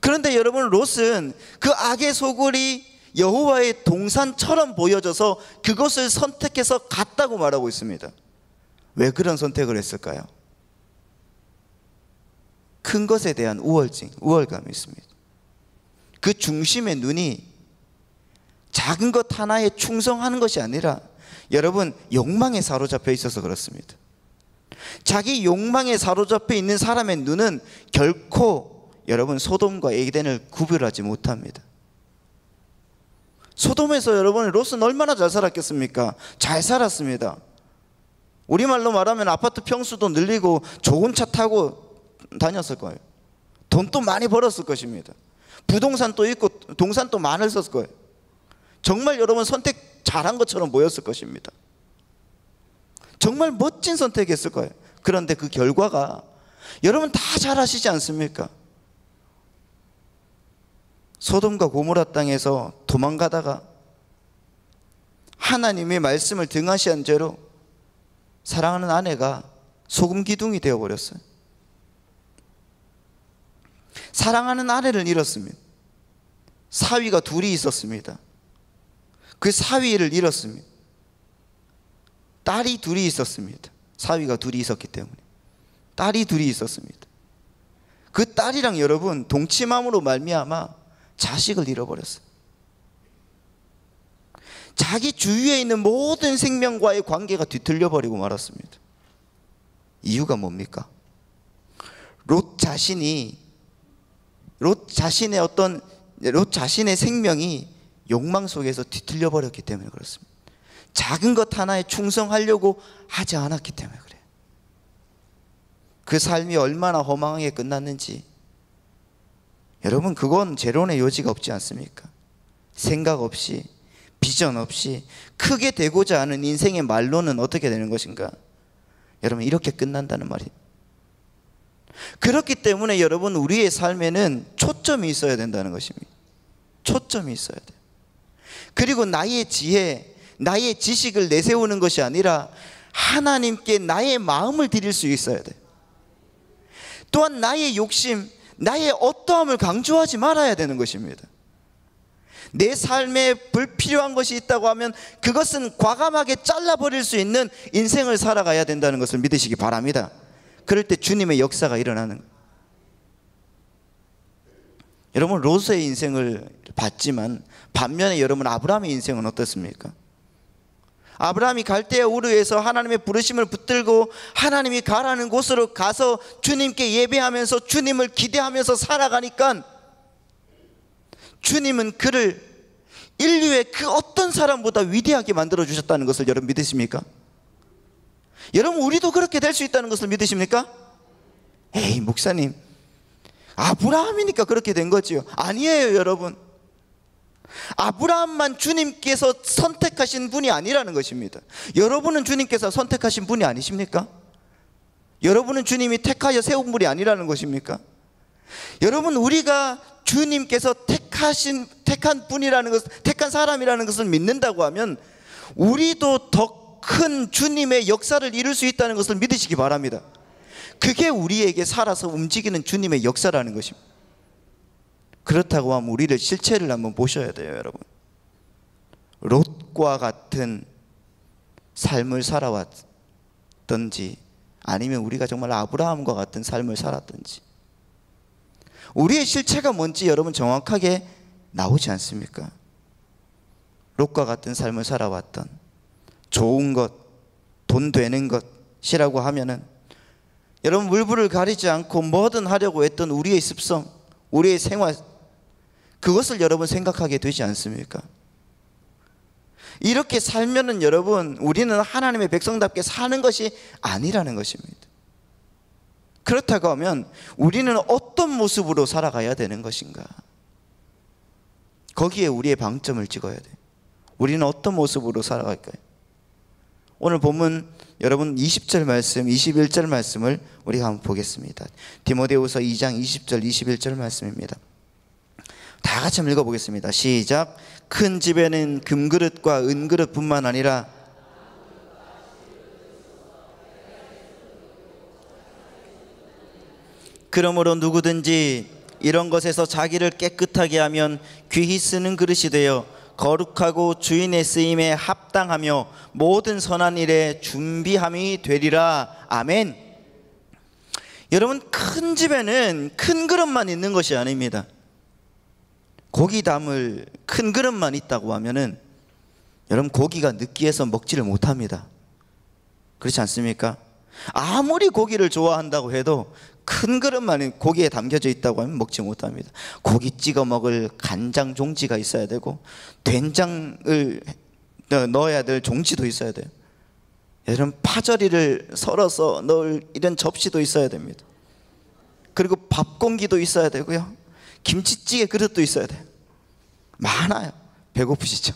Speaker 5: 그런데 여러분, 롯은 그 악의 소굴이 여호와의 동산처럼 보여져서 그것을 선택해서 갔다고 말하고 있습니다. 왜 그런 선택을 했을까요? 큰 것에 대한 우월감이 있습니다. 그 중심의 눈이 작은 것 하나에 충성하는 것이 아니라 여러분, 욕망에 사로잡혀 있어서 그렇습니다. 자기 욕망에 사로잡혀 있는 사람의 눈은 결코 여러분 소돔과 에덴을 구별하지 못합니다. 소돔에서 여러분 롯은 얼마나 잘 살았겠습니까? 잘 살았습니다. 우리말로 말하면 아파트 평수도 늘리고 좋은 차 타고 다녔을 거예요. 돈도 많이 벌었을 것입니다. 부동산도 있고 동산도 많았을 거예요. 정말 여러분 선택 잘한 것처럼 보였을 것입니다. 정말 멋진 선택했을 거예요. 그런데 그 결과가 여러분 다 잘 아시지 않습니까? 소돔과 고모라 땅에서 도망가다가 하나님의 말씀을 등한시한 죄로 사랑하는 아내가 소금 기둥이 되어버렸어요. 사랑하는 아내를 잃었습니다. 사위가 둘이 있었습니다. 그 사위를 잃었습니다. 딸이 둘이 있었습니다. 사위가 둘이 있었기 때문에 딸이 둘이 있었습니다. 그 딸이랑 여러분 동침함으로 말미암아 자식을 잃어버렸어요. 자기 주위에 있는 모든 생명과의 관계가 뒤틀려버리고 말았습니다. 이유가 뭡니까? 롯 자신의 생명이 욕망 속에서 뒤틀려버렸기 때문에 그렇습니다. 작은 것 하나에 충성하려고 하지 않았기 때문에 그래요. 그 삶이 얼마나 허망하게 끝났는지 여러분 그건 재론의 여지가 없지 않습니까? 생각 없이 비전 없이 크게 되고자 하는 인생의 말로는 어떻게 되는 것인가? 여러분 이렇게 끝난다는 말이에요. 그렇기 때문에 여러분 우리의 삶에는 초점이 있어야 된다는 것입니다. 초점이 있어야 돼요. 그리고 나의 지혜, 나의 지식을 내세우는 것이 아니라 하나님께 나의 마음을 드릴 수 있어야 돼요. 또한 나의 욕심, 나의 어떠함을 강조하지 말아야 되는 것입니다. 내 삶에 불필요한 것이 있다고 하면 그것은 과감하게 잘라버릴 수 있는 인생을 살아가야 된다는 것을 믿으시기 바랍니다. 그럴 때 주님의 역사가 일어나는 거예요. 여러분 롯의 인생을 봤지만 반면에 여러분 아브라함의 인생은 어떻습니까? 아브라함이 갈대아 우르에서 하나님의 부르심을 붙들고 하나님이 가라는 곳으로 가서 주님께 예배하면서 주님을 기대하면서 살아가니까 주님은 그를 인류의 그 어떤 사람보다 위대하게 만들어 주셨다는 것을 여러분 믿으십니까? 여러분 우리도 그렇게 될 수 있다는 것을 믿으십니까? 에이 목사님 아브라함이니까 그렇게 된 거지요. 아니에요 여러분. 아브라함만 주님께서 선택하신 분이 아니라는 것입니다. 여러분은 주님께서 선택하신 분이 아니십니까? 여러분은 주님이 택하여 세운 분이 아니라는 것입니까? 여러분 우리가 주님께서 택한 분이라는 것, 택한 사람이라는 것을 믿는다고 하면 우리도 더 큰 주님의 역사를 이룰 수 있다는 것을 믿으시기 바랍니다. 그게 우리에게 살아서 움직이는 주님의 역사라는 것입니다. 그렇다고 하면 우리를 실체를 한번 보셔야 돼요 여러분. 롯과 같은 삶을 살아왔던지 아니면 우리가 정말 아브라함과 같은 삶을 살았던지 우리의 실체가 뭔지 여러분 정확하게 나오지 않습니까? 롯과 같은 삶을 살아왔던 좋은 것, 돈 되는 것이라고 하면은 여러분 물불을 가리지 않고 뭐든 하려고 했던 우리의 습성, 우리의 생활 그것을 여러분 생각하게 되지 않습니까? 이렇게 살면은 여러분 우리는 하나님의 백성답게 사는 것이 아니라는 것입니다. 그렇다고 하면 우리는 어떤 모습으로 살아가야 되는 것인가? 거기에 우리의 방점을 찍어야 돼요. 우리는 어떤 모습으로 살아갈까요? 오늘 본문 여러분 20절 말씀, 21절 말씀을 우리가 한번 보겠습니다. 디모데후서 2장 20절, 21절 말씀입니다. 다 같이 한번 읽어보겠습니다. 시작. 큰 집에는 금그릇과 은그릇뿐만 아니라 그러므로 누구든지 이런 것에서 자기를 깨끗하게 하면 귀히 쓰는 그릇이 되어 거룩하고 주인의 쓰임에 합당하며 모든 선한 일에 준비함이 되리라. 아멘. 여러분 큰 집에는 큰 그릇만 있는 것이 아닙니다. 고기 담을 큰 그릇만 있다고 하면은 여러분 고기가 느끼해서 먹지를 못합니다. 그렇지 않습니까? 아무리 고기를 좋아한다고 해도 큰 그릇만 고기에 담겨져 있다고 하면 먹지 못합니다. 고기 찍어 먹을 간장 종지가 있어야 되고 된장을 넣어야 될 종지도 있어야 돼요. 여러분 파절이를 썰어서 넣을 이런 접시도 있어야 됩니다. 그리고 밥 공기도 있어야 되고요, 김치찌개 그릇도 있어야 돼요. 많아요. 배고프시죠?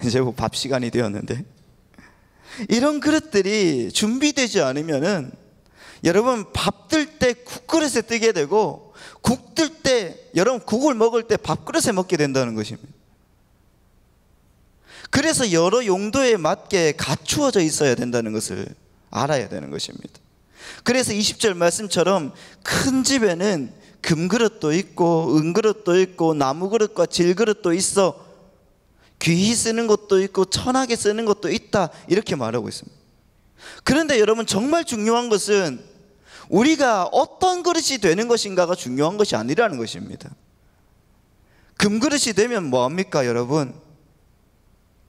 Speaker 5: 이제 뭐 밥 시간이 되었는데, 이런 그릇들이 준비되지 않으면은 여러분 밥 뜰 때 국그릇에 뜨게 되고, 국 뜰 때 여러분 국을 먹을 때 밥그릇에 먹게 된다는 것입니다. 그래서 여러 용도에 맞게 갖추어져 있어야 된다는 것을 알아야 되는 것입니다. 그래서 20절 말씀처럼 큰 집에는 금그릇도 있고 은그릇도 있고 나무그릇과 질그릇도 있어 귀히 쓰는 것도 있고 천하게 쓰는 것도 있다, 이렇게 말하고 있습니다. 그런데 여러분 정말 중요한 것은 우리가 어떤 그릇이 되는 것인가가 중요한 것이 아니라는 것입니다. 금그릇이 되면 뭐합니까 여러분?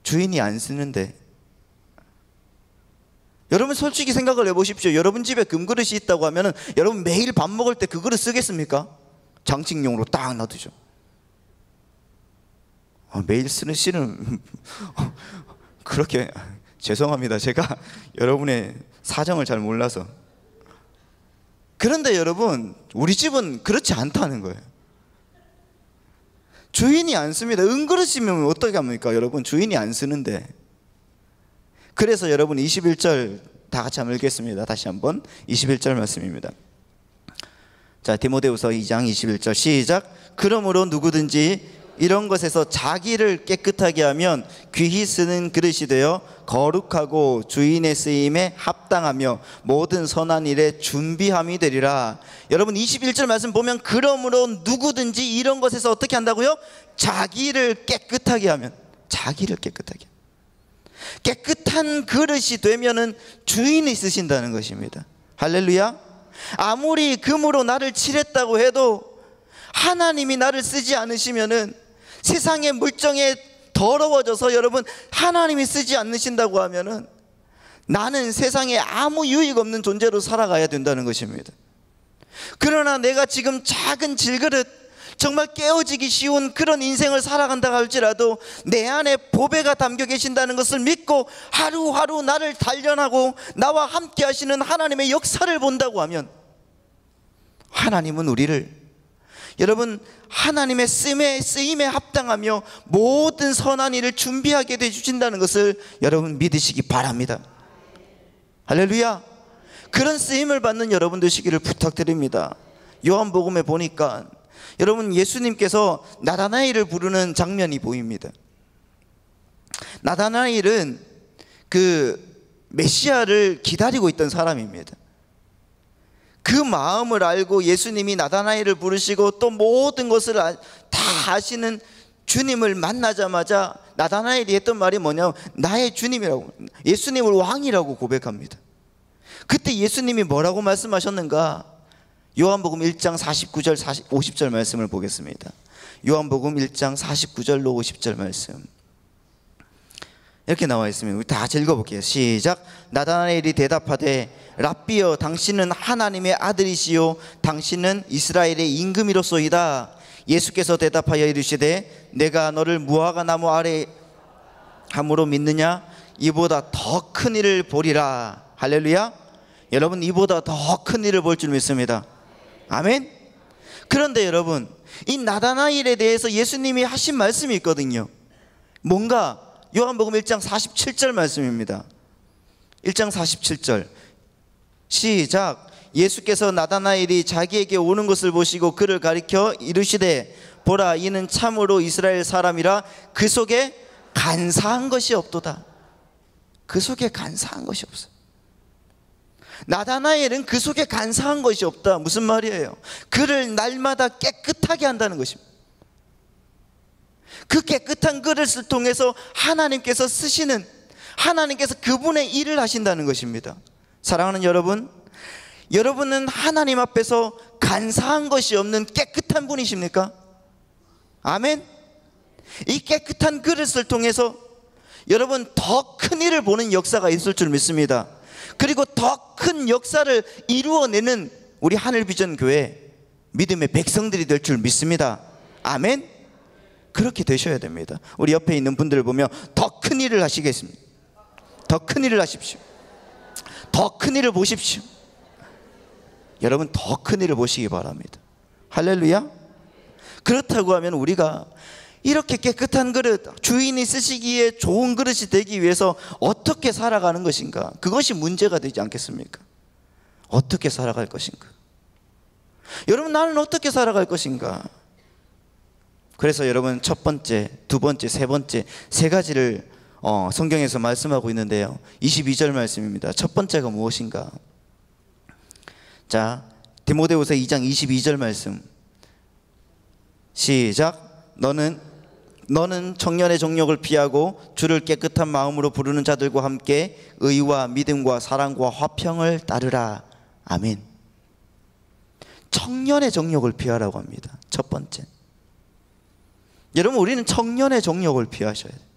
Speaker 5: 주인이 안 쓰는데. 여러분 솔직히 생각을 해보십시오. 여러분 집에 금그릇이 있다고 하면 여러분 매일 밥 먹을 때 그 그릇 쓰겠습니까? 장식용으로 딱 놔두죠. 매일 쓰는 씨는 그렇게, 죄송합니다, 제가 여러분의 사정을 잘 몰라서. 그런데 여러분 우리 집은 그렇지 않다는 거예요. 주인이 안 씁니다. 은그릇이면 어떻게 합니까 여러분? 주인이 안 쓰는데. 그래서 여러분 21절 다 같이 한번 읽겠습니다. 다시 한번 21절 말씀입니다. 자, 디모데후서 2장 21절 시작. 그러므로 누구든지 이런 것에서 자기를 깨끗하게 하면 귀히 쓰는 그릇이 되어 거룩하고 주인의 쓰임에 합당하며 모든 선한 일에 준비함이 되리라. 여러분 21절 말씀 보면 그러므로 누구든지 이런 것에서 어떻게 한다고요? 자기를 깨끗하게 하면, 자기를 깨끗하게, 깨끗한 그릇이 되면은 주인이 쓰신다는 것입니다. 할렐루야. 아무리 금으로 나를 칠했다고 해도 하나님이 나를 쓰지 않으시면은, 세상의 물정에 더러워져서 여러분 하나님이 쓰지 않으신다고 하면은 나는 세상에 아무 유익 없는 존재로 살아가야 된다는 것입니다. 그러나 내가 지금 작은 질그릇, 정말 깨어지기 쉬운 그런 인생을 살아간다 할지라도 내 안에 보배가 담겨 계신다는 것을 믿고 하루하루 나를 단련하고 나와 함께 하시는 하나님의 역사를 본다고 하면, 하나님은 우리를 여러분 하나님의 쓰임에 합당하며 모든 선한 일을 준비하게 해주신다는 것을 여러분 믿으시기 바랍니다. 할렐루야. 그런 쓰임을 받는 여러분 되시기를 부탁드립니다. 요한복음에 보니까 여러분 예수님께서 나다나엘을 부르는 장면이 보입니다. 나다나엘은 그 메시아를 기다리고 있던 사람입니다. 그 마음을 알고 예수님이 나다나엘을 부르시고 또 모든 것을 다 아시는 주님을 만나자마자 나다나엘이 했던 말이 뭐냐면 나의 주님이라고, 예수님을 왕이라고 고백합니다. 그때 예수님이 뭐라고 말씀하셨는가? 요한복음 1장 49절 50절 말씀을 보겠습니다. 요한복음 1장 49절로 50절 말씀 이렇게 나와 있습니다. 우리 다 같이 읽어볼게요. 시작. 나다나엘이 대답하되 랍비여, 당신은 하나님의 아들이시요 당신은 이스라엘의 임금이로소이다. 예수께서 대답하여 이르시되 내가 너를 무화과 나무 아래 함으로 믿느냐? 이보다 더 큰 일을 보리라. 할렐루야. 여러분 이보다 더 큰 일을 볼 줄 믿습니다. 아멘. 그런데 여러분 이 나다나엘에 대해서 예수님이 하신 말씀이 있거든요. 뭔가 요한복음 1장 47절 말씀입니다. 1장 47절 시작. 예수께서 나다나엘이 자기에게 오는 것을 보시고 그를 가리켜 이르시되 보라, 이는 참으로 이스라엘 사람이라 그 속에 간사한 것이 없도다. 그 속에 간사한 것이 없어. 나다나엘은 그 속에 간사한 것이 없다. 무슨 말이에요? 그를 날마다 깨끗하게 한다는 것입니다. 그 깨끗한 그릇을 통해서 하나님께서 쓰시는, 하나님께서 그분의 일을 하신다는 것입니다. 사랑하는 여러분, 여러분은 하나님 앞에서 간사한 것이 없는 깨끗한 분이십니까? 아멘. 이 깨끗한 그릇을 통해서 여러분 더 큰 일을 보는 역사가 있을 줄 믿습니다. 그리고 더 큰 역사를 이루어내는 우리 하늘비전 교회 믿음의 백성들이 될 줄 믿습니다. 아멘. 그렇게 되셔야 됩니다. 우리 옆에 있는 분들을 보면 더 큰 일을 하시겠습니다. 더 큰 일을 하십시오. 더 큰 일을 보십시오. 여러분, 더 큰 일을 보시기 바랍니다. 할렐루야. 그렇다고 하면 우리가 이렇게 깨끗한 그릇, 주인이 쓰시기에 좋은 그릇이 되기 위해서 어떻게 살아가는 것인가? 그것이 문제가 되지 않겠습니까? 어떻게 살아갈 것인가? 여러분, 나는 어떻게 살아갈 것인가? 그래서 여러분, 첫 번째, 두 번째, 세 번째, 세 가지를 성경에서 말씀하고 있는데요. 22절 말씀입니다. 첫 번째가 무엇인가? 자, 디모데후서 2장 22절 말씀. 시작. 너는 청년의 정욕을 피하고 주를 깨끗한 마음으로 부르는 자들과 함께 의와 믿음과 사랑과 화평을 따르라. 아멘. 청년의 정욕을 피하라고 합니다. 첫 번째. 여러분, 우리는 청년의 정욕을 피하셔야 돼요.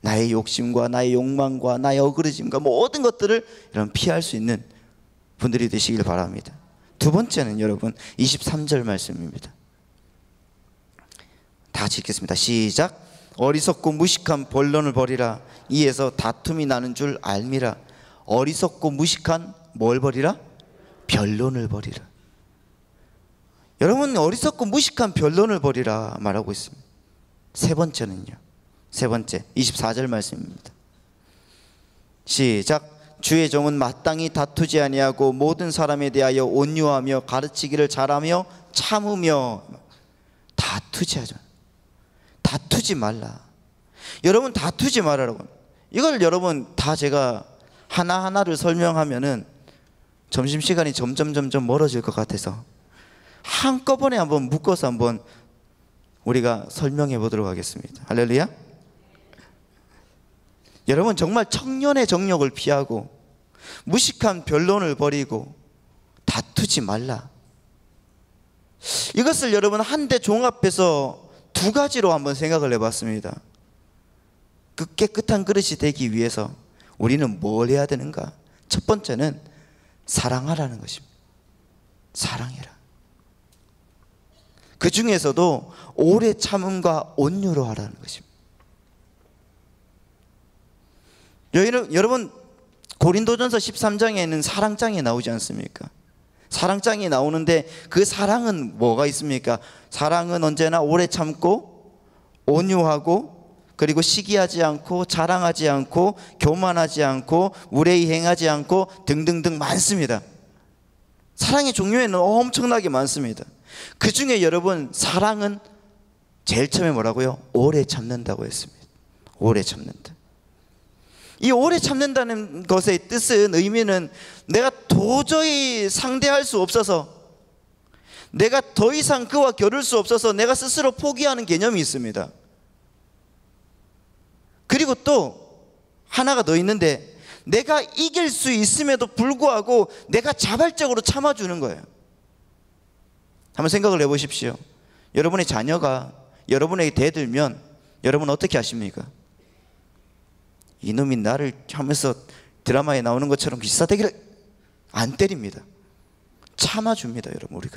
Speaker 5: 나의 욕심과 나의 욕망과 나의 어그러짐과 모든 것들을 여러분 피할 수 있는 분들이 되시길 바랍니다. 두 번째는 여러분 23절 말씀입니다. 다 같이 읽겠습니다. 시작. 어리석고 무식한 본론을 버리라. 이에서 다툼이 나는 줄 알미라. 어리석고 무식한 뭘 버리라? 변론을 버리라. 여러분, 어리석고 무식한 변론을 버리라 말하고 있습니다. 세 번째는요. 세 번째 24절 말씀입니다. 시작. 주의 종은 마땅히 다투지 아니하고 모든 사람에 대하여 온유하며 가르치기를 잘하며 참으며. 다투지 하죠. 다투지 말라. 여러분, 다투지 말라라고. 이걸 여러분 다 제가 하나하나를 설명하면은 점심시간이 점점 멀어질 것 같아서 한꺼번에 한번 묶어서 한번 우리가 설명해 보도록 하겠습니다. 할렐루야. 여러분, 정말 청년의 정욕을 피하고 무식한 변론을 버리고 다투지 말라. 이것을 여러분 한데 종합해서 두 가지로 한번 생각을 해봤습니다. 그 깨끗한 그릇이 되기 위해서 우리는 뭘 해야 되는가? 첫 번째는 사랑하라는 것입니다. 사랑해라. 그 중에서도 오래 참음과 온유로 하라는 것입니다. 여러분, 고린도전서 13장에는 사랑장이 나오지 않습니까? 사랑장이 나오는데 그 사랑은 뭐가 있습니까? 사랑은 언제나 오래 참고 온유하고 그리고 시기하지 않고 자랑하지 않고 교만하지 않고 무례히 행하지 않고 등등등 많습니다. 사랑의 종류에는 엄청나게 많습니다. 그 중에 여러분, 사랑은 제일 처음에 뭐라고요? 오래 참는다고 했습니다. 오래 참는다. 이 오래 참는다는 것의 뜻은, 의미는 내가 도저히 상대할 수 없어서, 내가 더 이상 그와 겨룰 수 없어서 내가 스스로 포기하는 개념이 있습니다. 그리고 또 하나가 더 있는데, 내가 이길 수 있음에도 불구하고 내가 자발적으로 참아주는 거예요. 한번 생각을 해보십시오. 여러분의 자녀가 여러분에게 대들면 여러분 어떻게 하십니까? 이놈이 나를 하면서 드라마에 나오는 것처럼 기사대기를 안 때립니다. 참아줍니다, 여러분. 우리가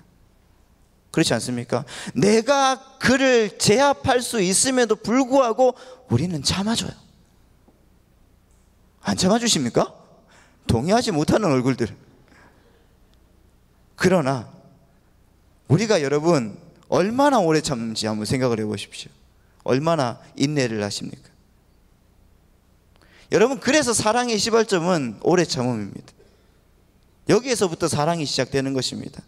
Speaker 5: 그렇지 않습니까? 내가 그를 제압할 수 있음에도 불구하고 우리는 참아줘요. 안 참아주십니까? 동의하지 못하는 얼굴들. 그러나 우리가 여러분 얼마나 오래 참는지 한번 생각을 해보십시오. 얼마나 인내를 하십니까? 여러분, 그래서 사랑의 시발점은 오래 참음입니다. 여기에서부터 사랑이 시작되는 것입니다.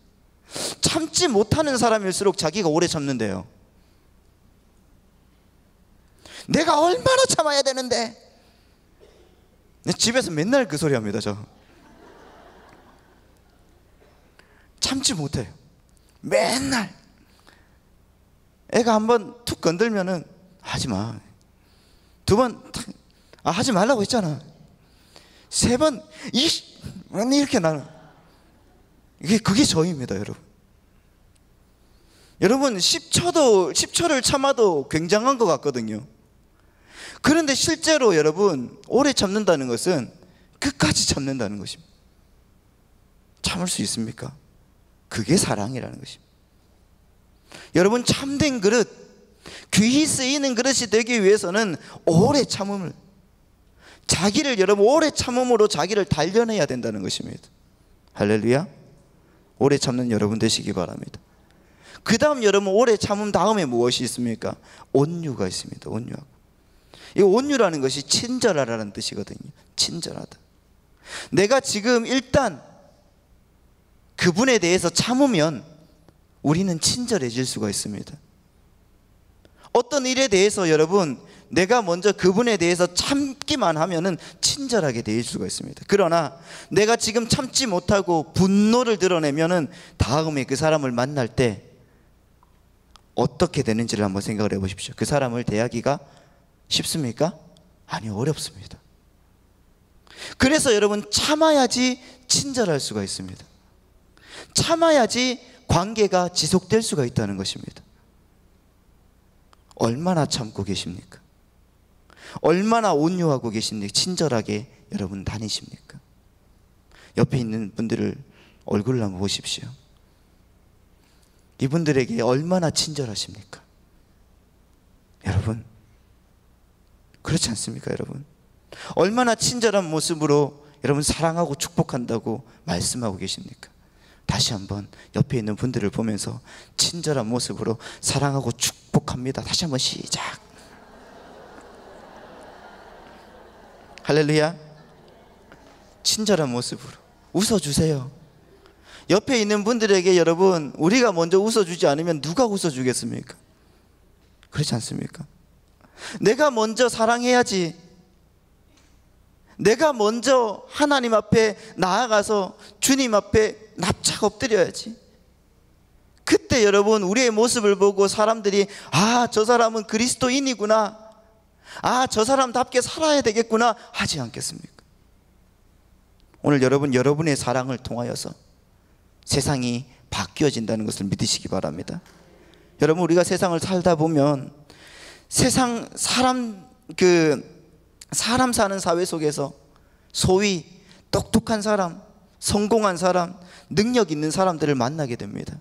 Speaker 5: 참지 못하는 사람일수록 자기가 오래 참는데요. 내가 얼마나 참아야 되는데. 집에서 맨날 그 소리 합니다. 저 참지 못해요. 맨날 애가 한번 툭 건들면은 하지마. 두 번 하지 말라고 했잖아. 세 번 이렇게 나는 그게 저입니다, 여러분. 여러분, 10초를 참아도 굉장한 것 같거든요. 그런데 실제로 여러분, 오래 참는다는 것은 끝까지 참는다는 것입니다. 참을 수 있습니까? 그게 사랑이라는 것입니다. 여러분, 참된 그릇, 귀히 쓰이는 그릇이 되기 위해서는 오래 참음을, 자기를 여러분 오래 참음으로 자기를 단련해야 된다는 것입니다. 할렐루야. 오래 참는 여러분 되시기 바랍니다. 그 다음 여러분 오래 참음 다음에 무엇이 있습니까? 온유가 있습니다. 온유하고. 이 온유라는 것이 친절하라는 뜻이거든요. 친절하다. 내가 지금 일단 그분에 대해서 참으면 우리는 친절해질 수가 있습니다. 어떤 일에 대해서 여러분 내가 먼저 그분에 대해서 참기만 하면은 친절하게 될 수가 있습니다. 그러나 내가 지금 참지 못하고 분노를 드러내면은 다음에 그 사람을 만날 때 어떻게 되는지를 한번 생각을 해보십시오. 그 사람을 대하기가 쉽습니까? 아니요, 어렵습니다. 그래서 여러분 참아야지 친절할 수가 있습니다. 참아야지 관계가 지속될 수가 있다는 것입니다. 얼마나 참고 계십니까? 얼마나 온유하고 계십니까? 친절하게 여러분 다니십니까? 옆에 있는 분들을 얼굴을 한번 보십시오. 이분들에게 얼마나 친절하십니까? 여러분, 그렇지 않습니까, 여러분? 얼마나 친절한 모습으로 여러분 사랑하고 축복한다고 말씀하고 계십니까? 다시 한번 옆에 있는 분들을 보면서 친절한 모습으로 사랑하고 축복합니다. 다시 한번 시작. 할렐루야. 친절한 모습으로 웃어주세요. 옆에 있는 분들에게 여러분 우리가 먼저 웃어주지 않으면 누가 웃어주겠습니까? 그렇지 않습니까? 내가 먼저 사랑해야지. 내가 먼저 하나님 앞에 나아가서 주님 앞에 납작 엎드려야지. 그때 여러분 우리의 모습을 보고 사람들이 아, 저 사람은 그리스도인이구나, 아, 저 사람답게 살아야 되겠구나 하지 않겠습니까? 오늘 여러분의 사랑을 통하여서 세상이 바뀌어진다는 것을 믿으시기 바랍니다. 여러분 우리가 세상을 살다 보면 세상 사람 사는 사회 속에서 소위 똑똑한 사람, 성공한 사람, 능력 있는 사람들을 만나게 됩니다.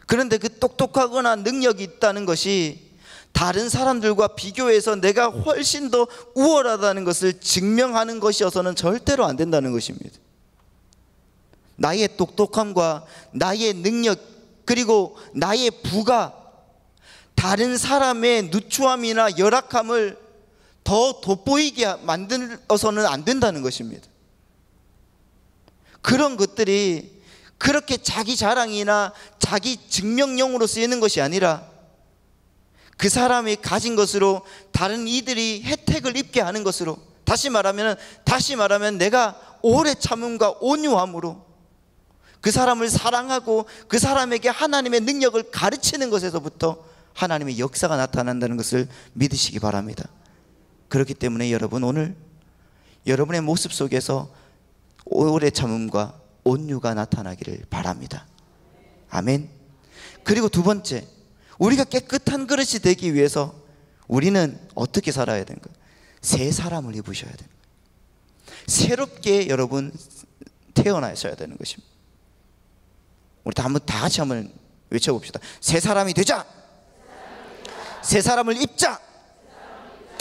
Speaker 5: 그런데 그 똑똑하거나 능력이 있다는 것이 다른 사람들과 비교해서 내가 훨씬 더 우월하다는 것을 증명하는 것이어서는 절대로 안 된다는 것입니다. 나의 똑똑함과 나의 능력 그리고 나의 부가 다른 사람의 누추함이나 열악함을 더 돋보이게 만들어서는 안 된다는 것입니다. 그런 것들이 그렇게 자기 자랑이나 자기 증명용으로 쓰이는 것이 아니라 그 사람이 가진 것으로 다른 이들이 혜택을 입게 하는 것으로, 다시 말하면 내가 오래 참음과 온유함으로 그 사람을 사랑하고 그 사람에게 하나님의 능력을 가르치는 것에서부터 하나님의 역사가 나타난다는 것을 믿으시기 바랍니다. 그렇기 때문에 여러분 오늘 여러분의 모습 속에서 오래 참음과 온유가 나타나기를 바랍니다. 아멘. 그리고 두 번째, 우리가 깨끗한 그릇이 되기 위해서 우리는 어떻게 살아야 되는가? 새 사람을 입으셔야 되는 거예요. 새롭게 여러분 태어나셔야 되는 것입니다. 우리 다 같이 한번 외쳐봅시다. 새 사람이 되자. 새 사람을 입자.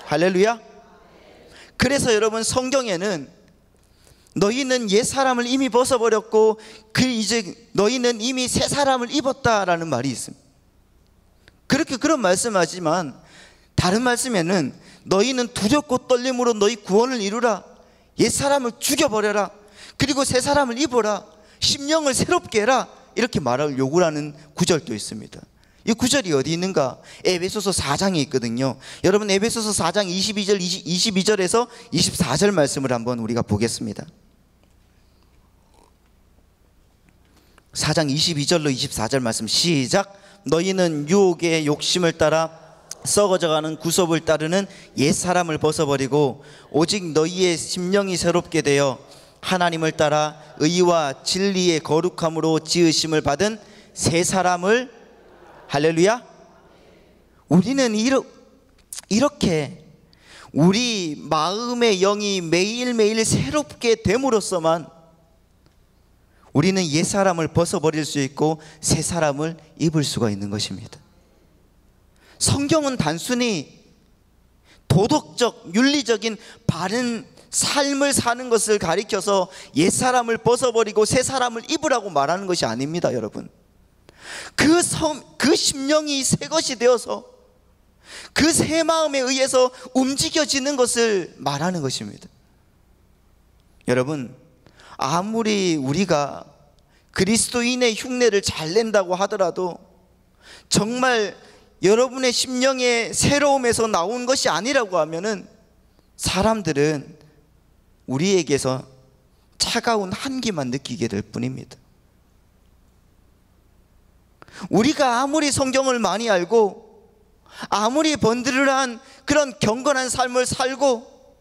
Speaker 5: 할렐루야. 그래서 여러분 성경에는 너희는 옛 사람을 이미 벗어버렸고 이제 너희는 이미 새 사람을 입었다라는 말이 있습니다. 그런 말씀하지만 다른 말씀에는 너희는 두렵고 떨림으로 너희 구원을 이루라. 옛 사람을 죽여버려라. 그리고 새 사람을 입어라. 심령을 새롭게 해라. 이렇게 말을 요구하는 구절도 있습니다. 이 구절이 어디 있는가? 에베소서 4장에 있거든요. 여러분 에베소서 4장 22절에서 24절 말씀을 한번 우리가 보겠습니다. 4장 22절로 24절 말씀 시작. 너희는 유혹의 욕심을 따라 썩어져가는 구속을 따르는 옛사람을 벗어버리고 오직 너희의 심령이 새롭게 되어 하나님을 따라 의와 진리의 거룩함으로 지으심을 받은 새 사람을, 할렐루야. 우리는 이렇게 우리 마음의 영이 매일매일 새롭게 됨으로써만 우리는 옛 사람을 벗어버릴 수 있고 새 사람을 입을 수가 있는 것입니다. 성경은 단순히 도덕적, 윤리적인 바른 삶을 사는 것을 가리켜서 옛사람을 벗어버리고 새 사람을 입으라고 말하는 것이 아닙니다, 여러분. 그 심령이 새 것이 되어서 그 새 마음에 의해서 움직여지는 것을 말하는 것입니다. 여러분, 아무리 우리가 그리스도인의 흉내를 잘 낸다고 하더라도 정말 여러분의 심령의 새로움에서 나온 것이 아니라고 하면은 사람들은 우리에게서 차가운 한기만 느끼게 될 뿐입니다. 우리가 아무리 성경을 많이 알고 아무리 번들을한 그런 경건한 삶을 살고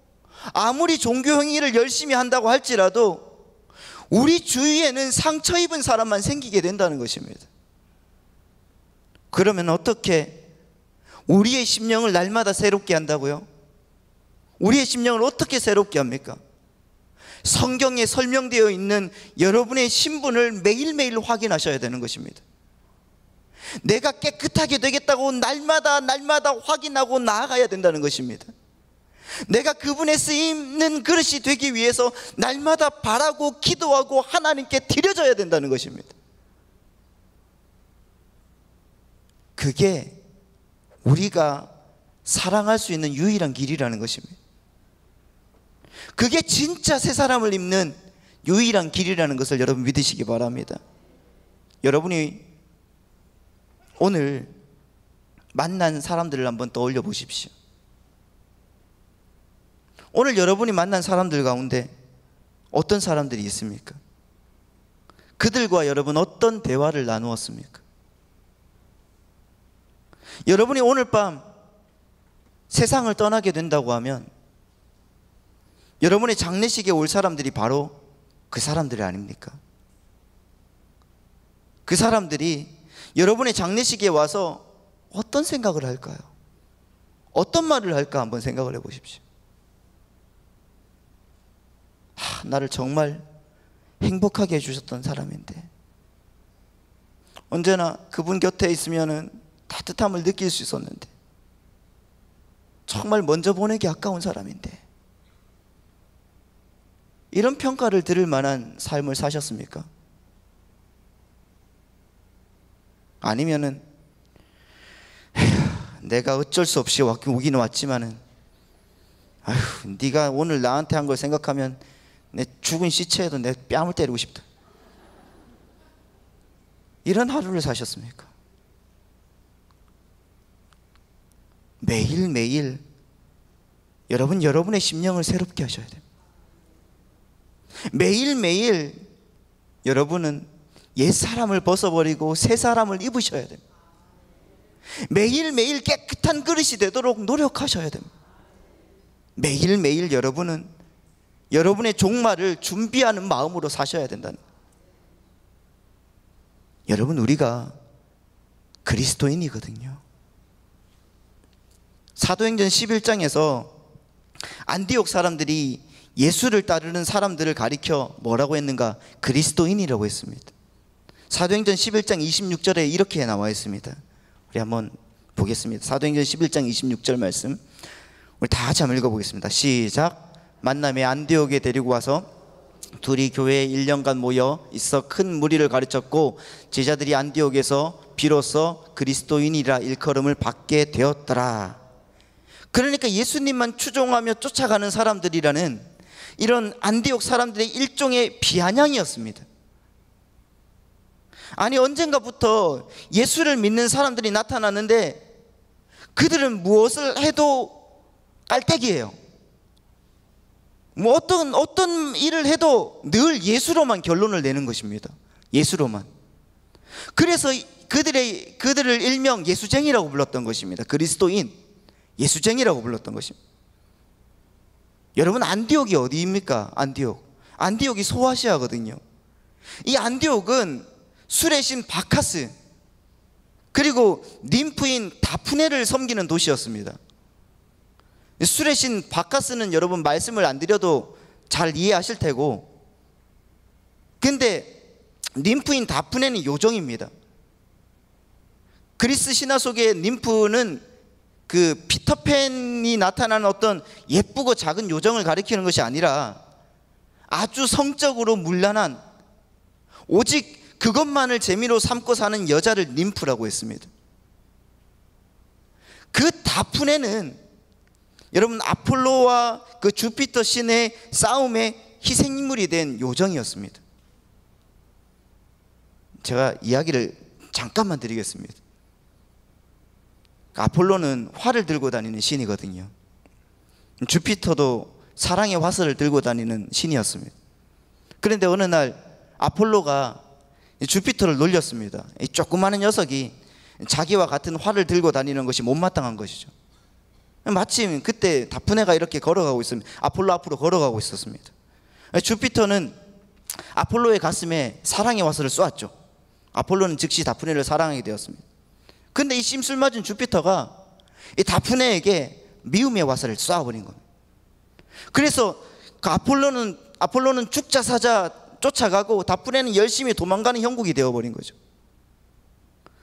Speaker 5: 아무리 종교 행위를 열심히 한다고 할지라도 우리 주위에는 상처 입은 사람만 생기게 된다는 것입니다. 그러면 어떻게 우리의 심령을 날마다 새롭게 한다고요? 우리의 심령을 어떻게 새롭게 합니까? 성경에 설명되어 있는 여러분의 신분을 매일매일 확인하셔야 되는 것입니다. 내가 깨끗하게 되겠다고 날마다 확인하고 나아가야 된다는 것입니다. 내가 그분의 쓰이는 그릇이 되기 위해서 날마다 바라고 기도하고 하나님께 드려져야 된다는 것입니다. 그게 우리가 사랑할 수 있는 유일한 길이라는 것입니다. 그게 진짜 새 사람을 입는 유일한 길이라는 것을 여러분 믿으시기 바랍니다. 여러분이 오늘 만난 사람들을 한번 떠올려 보십시오. 오늘 여러분이 만난 사람들 가운데 어떤 사람들이 있습니까? 그들과 여러분 어떤 대화를 나누었습니까? 여러분이 오늘 밤 세상을 떠나게 된다고 하면 여러분의 장례식에 올 사람들이 바로 그 사람들이 아닙니까? 그 사람들이 여러분의 장례식에 와서 어떤 생각을 할까요? 어떤 말을 할까 한번 생각을 해보십시오. 나를 정말 행복하게 해주셨던 사람인데 언제나 그분 곁에 있으면 따뜻함을 느낄 수 있었는데 정말 먼저 보내기 아까운 사람인데 이런 평가를 들을 만한 삶을 사셨습니까? 아니면은 내가 어쩔 수 없이 오기는 왔지만은 네가 오늘 나한테 한 걸 생각하면 내 죽은 시체에도 내 뺨을 때리고 싶다, 이런 하루를 사셨습니까? 매일매일 여러분의 심령을 새롭게 하셔야 돼요. 매일매일 여러분은 옛 사람을 벗어버리고 새 사람을 입으셔야 됩니다. 매일매일 깨끗한 그릇이 되도록 노력하셔야 됩니다. 매일매일 여러분은 여러분의 종말을 준비하는 마음으로 사셔야 된다는 거예요. 여러분, 우리가 그리스도인이거든요. 사도행전 11장에서 안디옥 사람들이 예수를 따르는 사람들을 가리켜 뭐라고 했는가? 그리스도인이라고 했습니다. 사도행전 11장 26절에 이렇게 나와 있습니다. 우리 한번 보겠습니다. 사도행전 11장 26절 말씀 우리 다 같이 한번 읽어보겠습니다. 시작. 만남에 안디옥에 데리고 와서 둘이 교회에 1년간 모여 있어 큰 무리를 가르쳤고 제자들이 안디옥에서 비로소 그리스도인이라 일컬음을 받게 되었더라. 그러니까 예수님만 추종하며 쫓아가는 사람들이라는 이런 안디옥 사람들의 일종의 비아냥이었습니다. 아니, 언젠가부터 예수를 믿는 사람들이 나타났는데 그들은 무엇을 해도 깔때기예요. 뭐 어떤 일을 해도 늘 예수로만 결론을 내는 것입니다. 예수로만. 그래서 그들을 일명 예수쟁이라고 불렀던 것입니다. 그리스도인, 예수쟁이라고 불렀던 것입니다. 여러분, 안디옥이 어디입니까? 안디옥이 소아시아거든요. 이 안디옥은 술의 신 바카스 그리고 ним프인 다프네를 섬기는 도시였습니다. 술의 신 바카스는 여러분 말씀을 안 드려도 잘 이해하실 테고, 근데 ним프인 다프네는 요정입니다. 그리스 신화 속의 ним프는 그 피터팬이 나타나는 어떤 예쁘고 작은 요정을 가리키는 것이 아니라 아주 성적으로 문란한, 오직 그것만을 재미로 삼고 사는 여자를 님프라고 했습니다. 그 다프네는 여러분 아폴로와 그 주피터 신의 싸움의 희생인물이 된 요정이었습니다. 제가 이야기를 잠깐만 드리겠습니다. 아폴로는 활을 들고 다니는 신이거든요. 주피터도 사랑의 화살을 들고 다니는 신이었습니다. 그런데 어느 날 아폴로가 주피터를 놀렸습니다. 이 조그마한 녀석이 자기와 같은 활을 들고 다니는 것이 못마땅한 것이죠. 마침 그때 다프네가 이렇게 걸어가고 있습니다. 아폴로 앞으로 걸어가고 있었습니다. 주피터는 아폴로의 가슴에 사랑의 화살을 쏘았죠. 아폴로는 즉시 다프네를 사랑하게 되었습니다. 근데 이 심술 맞은 주피터가 이 다프네에게 미움의 화살을 쏘아버린 겁니다. 그래서 그 아폴로는 죽자 사자 쫓아가고 다프네는 열심히 도망가는 형국이 되어버린 거죠.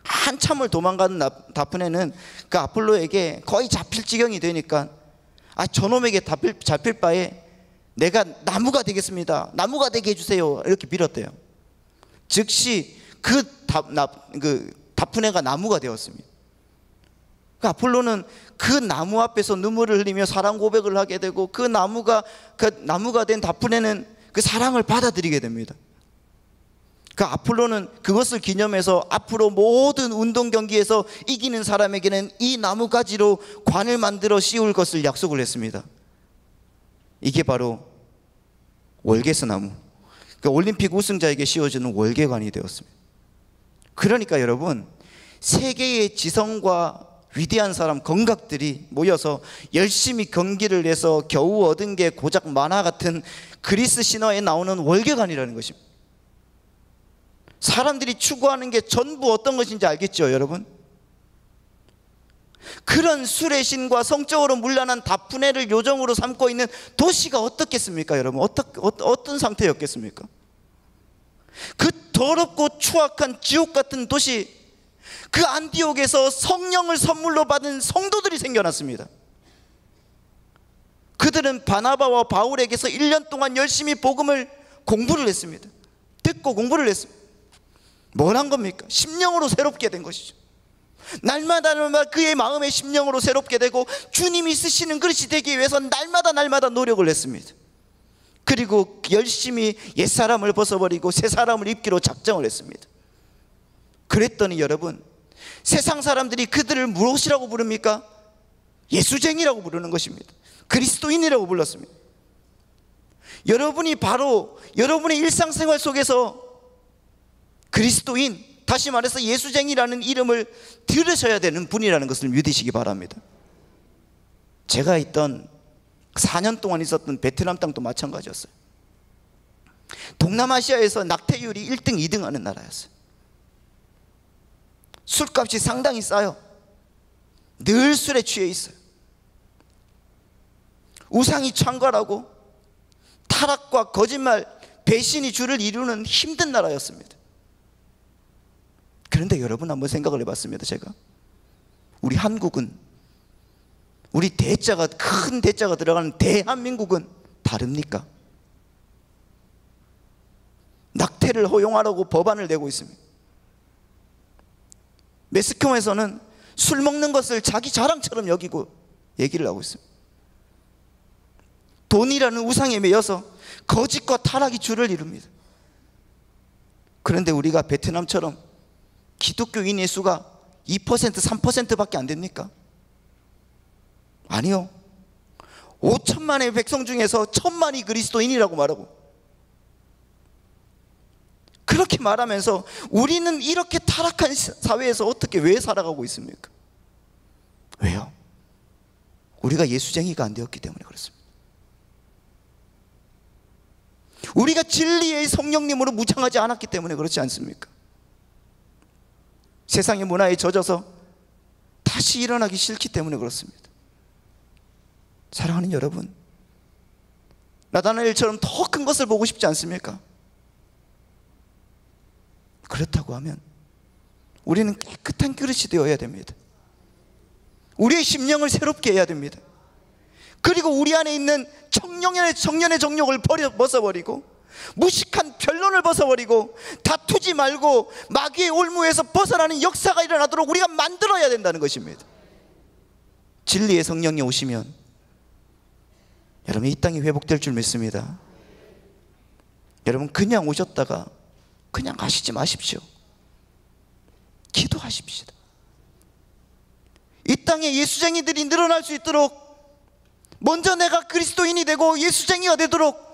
Speaker 5: 한참을 도망가는 다프네는 그 아폴로에게 거의 잡힐 지경이 되니까 저놈에게 잡힐 바에 내가 나무가 되겠습니다, 나무가 되게 해주세요, 이렇게 빌었대요. 즉시 그 다프네가 나무가 되었습니다. 그 아폴로는 그 나무 앞에서 눈물을 흘리며 사랑 고백을 하게 되고, 그 나무가 된 다프네는 그 사랑을 받아들이게 됩니다. 그 아폴로는 그것을 기념해서 앞으로 모든 운동 경기에서 이기는 사람에게는 이 나무가지로 관을 만들어 씌울 것을 약속을 했습니다. 이게 바로 월계서나무, 그 올림픽 우승자에게 씌워주는 월계관이 되었습니다. 그러니까 여러분, 세계의 지성과 위대한 사람 건각들이 모여서 열심히 경기를 해서 겨우 얻은 게 고작 만화 같은 그리스 신화에 나오는 월계관이라는 것입니다. 사람들이 추구하는 게 전부 어떤 것인지 알겠죠, 여러분? 그런 술의 신과 성적으로 문란한 다프네를 요정으로 삼고 있는 도시가 어떻겠습니까, 여러분? 어떤 상태였겠습니까? 그 더럽고 추악한 지옥 같은 도시, 그 안디옥에서 성령을 선물로 받은 성도들이 생겨났습니다. 그들은 바나바와 바울에게서 1년 동안 열심히 복음을 공부를 했습니다. 듣고 공부를 했습니다. 뭘 한 겁니까? 심령으로 새롭게 된 것이죠. 날마다 그의 마음의 심령으로 새롭게 되고 주님이 쓰시는 그릇이 되기 위해서 날마다 노력을 했습니다. 그리고 열심히 옛사람을 벗어버리고 새사람을 입기로 작정을 했습니다. 그랬더니 여러분, 세상 사람들이 그들을 무엇이라고 부릅니까? 예수쟁이라고 부르는 것입니다. 그리스도인이라고 불렀습니다. 여러분이 바로 여러분의 일상생활 속에서 그리스도인, 다시 말해서 예수쟁이라는 이름을 들으셔야 되는 분이라는 것을 믿으시기 바랍니다. 제가 있던 4년 동안 있었던 베트남 땅도 마찬가지였어요. 동남아시아에서 낙태율이 1등, 2등 하는 나라였어요. 술값이 상당히 싸요. 늘 술에 취해 있어요. 우상이 창궐하고 타락과 거짓말, 배신이 주를 이루는 힘든 나라였습니다. 그런데 여러분, 한번 생각을 해봤습니다. 제가 우리 한국은, 우리 대자가, 큰 대자가 들어가는 대한민국은 다릅니까? 낙태를 허용하라고 법안을 내고 있습니다. 매스컴에서는 술 먹는 것을 자기 자랑처럼 여기고 얘기를 하고 있습니다. 돈이라는 우상에 매여서 거짓과 타락이 주를 이룹니다. 그런데 우리가 베트남처럼 기독교인의 수가 2%, 3%밖에 안 됩니까? 아니요. 5천만의 백성 중에서 1,000만이 그리스도인이라고 말하고, 그렇게 말하면서 우리는 이렇게 타락한 사회에서 어떻게, 왜 살아가고 있습니까? 왜요? 우리가 예수쟁이가 안 되었기 때문에 그렇습니다. 우리가 진리의 성령님으로 무장하지 않았기 때문에 그렇지 않습니까? 세상의 문화에 젖어서 다시 일어나기 싫기 때문에 그렇습니다. 사랑하는 여러분, 나다나엘처럼 더 큰 것을 보고 싶지 않습니까? 그렇다고 하면 우리는 깨끗한 그릇이 되어야 됩니다. 우리의 심령을 새롭게 해야 됩니다. 그리고 우리 안에 있는 청년의 정욕을 벗어버리고 무식한 변론을 벗어버리고 다투지 말고 마귀의 올무에서 벗어나는 역사가 일어나도록 우리가 만들어야 된다는 것입니다. 진리의 성령이 오시면 여러분 이 땅이 회복될 줄 믿습니다. 여러분 그냥 오셨다가 그냥 가시지 마십시오. 기도하십시다. 이 땅에 예수쟁이들이 늘어날 수 있도록 먼저 내가 그리스도인이 되고 예수쟁이가 되도록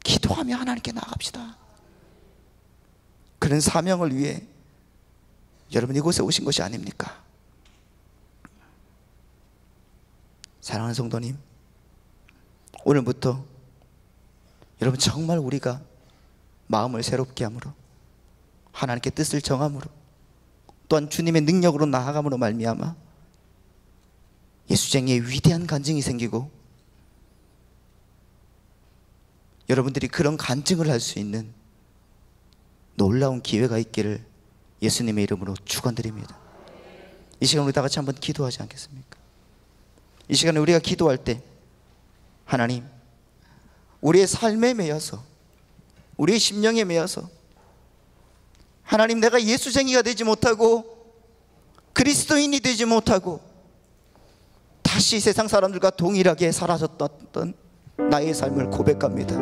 Speaker 5: 기도하며 하나님께 나아갑시다. 그런 사명을 위해 여러분 이곳에 오신 것이 아닙니까? 사랑하는 성도님, 오늘부터 여러분 정말 우리가 마음을 새롭게 함으로 하나님께 뜻을 정함으로 또한 주님의 능력으로 나아감으로 말미암아 예수쟁이의 위대한 간증이 생기고 여러분들이 그런 간증을 할 수 있는 놀라운 기회가 있기를 예수님의 이름으로 축원드립니다. 이 시간 우리 다 같이 한번 기도하지 않겠습니까? 이 시간에 우리가 기도할 때 하나님, 우리의 삶에 매여서 우리의 심령에 매여서 하나님, 내가 예수쟁이가 되지 못하고 그리스도인이 되지 못하고 다시 세상 사람들과 동일하게 사라졌던 나의 삶을 고백합니다.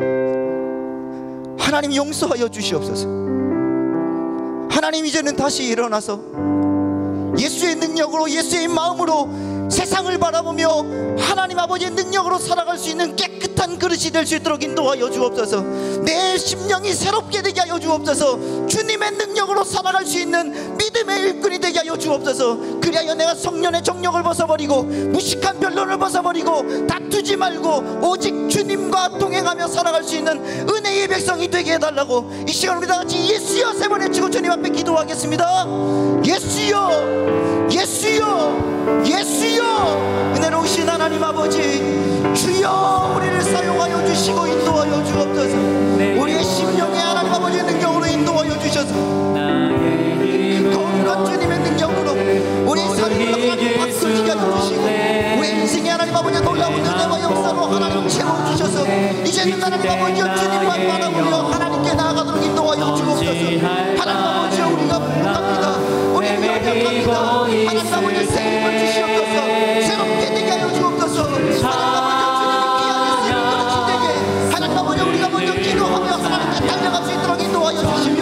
Speaker 5: 하나님 용서하여 주시옵소서. 하나님 이제는 다시 일어나서 예수의 능력으로 예수의 마음으로 세상을 바라보며 하나님 아버지의 능력으로 살아갈 수 있는 깨끗한 그릇이 될 수 있도록 인도하여 주옵소서. 내 심령이 새롭게 되게 하여 주옵소서. 주님의 능력으로 살아갈 수 있는 믿음의 일꾼이 되게 하여 주옵소서. 그리하여 내가 성년의 정욕을 벗어버리고 무식한 변론을 벗어버리고 다투지 말고 오직 주님과 동행하며 살아갈 수 있는 은혜의 백성이 되게 해달라고 이 시간 우리 다같이 예수여 세 번 외치고 주님 앞에 기도하겠습니다. 예수여, 예수여, 예수여. 은혜로우신 하나님 아버지, 주여 우리를 사용하여 주시고 인도하여 주옵소서. 우리의 심령에 하나님 아버지의 능력으로 인도하여 주셔서 거룩한 주님의 능력으로 우리의 삶을 하나님 바꾸시게 하여 주시고 우리 인생에 하나님 아버지의 놀라운 은혜와 역사로 하나님 채워주셔서 이제는 하나님 아버지여 주님만 바라보며 하나님께 나아가도록 인도하여 주옵소서. 하나님 아버지여 우리가 부탁합니다. 우리는 연약합니다. 하나님 아버지의 생명을 주시옵소서. 새롭게 되게 하여 주옵소서. 하나님 아버지여 주님이 귀하게 쓰는 그릇이 되게 하나님 아버지여 우리가 먼저 기도하며 하나님께 달려갈 수 있도록 인도하여 주시며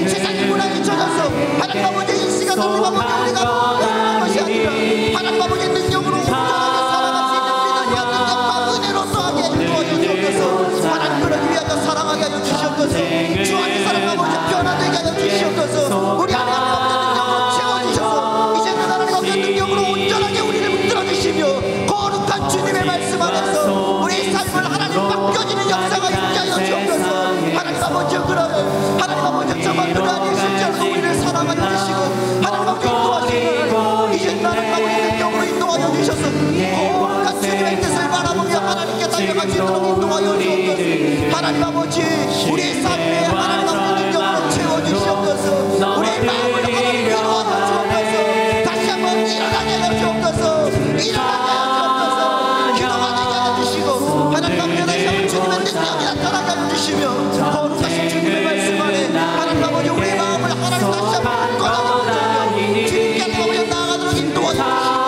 Speaker 5: 세상의 문화에 젖어서 하나님 아버지의 이 시간 하나님 아버지여 우리가 모르는 것이 아니라 하나님 아버지의 능력으로 온전하게 살아갈 수 있는 믿음과 능력과 은혜로 더하게 인도하여 주옵소서. 하나님 그러기 위하여 사랑하게 하여 주시옵소서. 주 안에 사랑 아버지 변화되게 하여 주시옵소서. 우리 안에 능력으로 온전하게 우리를 붙들어주시며 거룩한 주님의 말씀 안에서 우리의 삶을 하나님 바꿔지는 역사가 있게 하여 주옵소서. 하나님 아버지여 그러면 하나님 아버지여 정말 그러하니 실제로 우리를 사랑하여 주시고 하나님 아버지 인도하시고 이제 하나님 아버지 능력으로 인도하여 주셔서 거룩한 주님의 뜻을 바라보며 하나님께 달려갈 수 있도록 인도하여 주옵소서. 하나님 아버지 우리의 삶에 하나님 아버지 능력으로 채워주시옵소서. 우리의 마음을 하나님 위로하여 주옵소서. 일어나게 하여 주옵소서. 일어나게 하여 주옵소서. 기도가 되게 하여 주시고 하나님 앞에 다시 주님의 능력이 나타나게 하여 주시며 거룩하신 주님의 말씀 안에 하나님 아버지 우리의 마음을 하나님 다시 한번 꺼내주시며 주님께 아버지 나아가도록 인도하여 주시고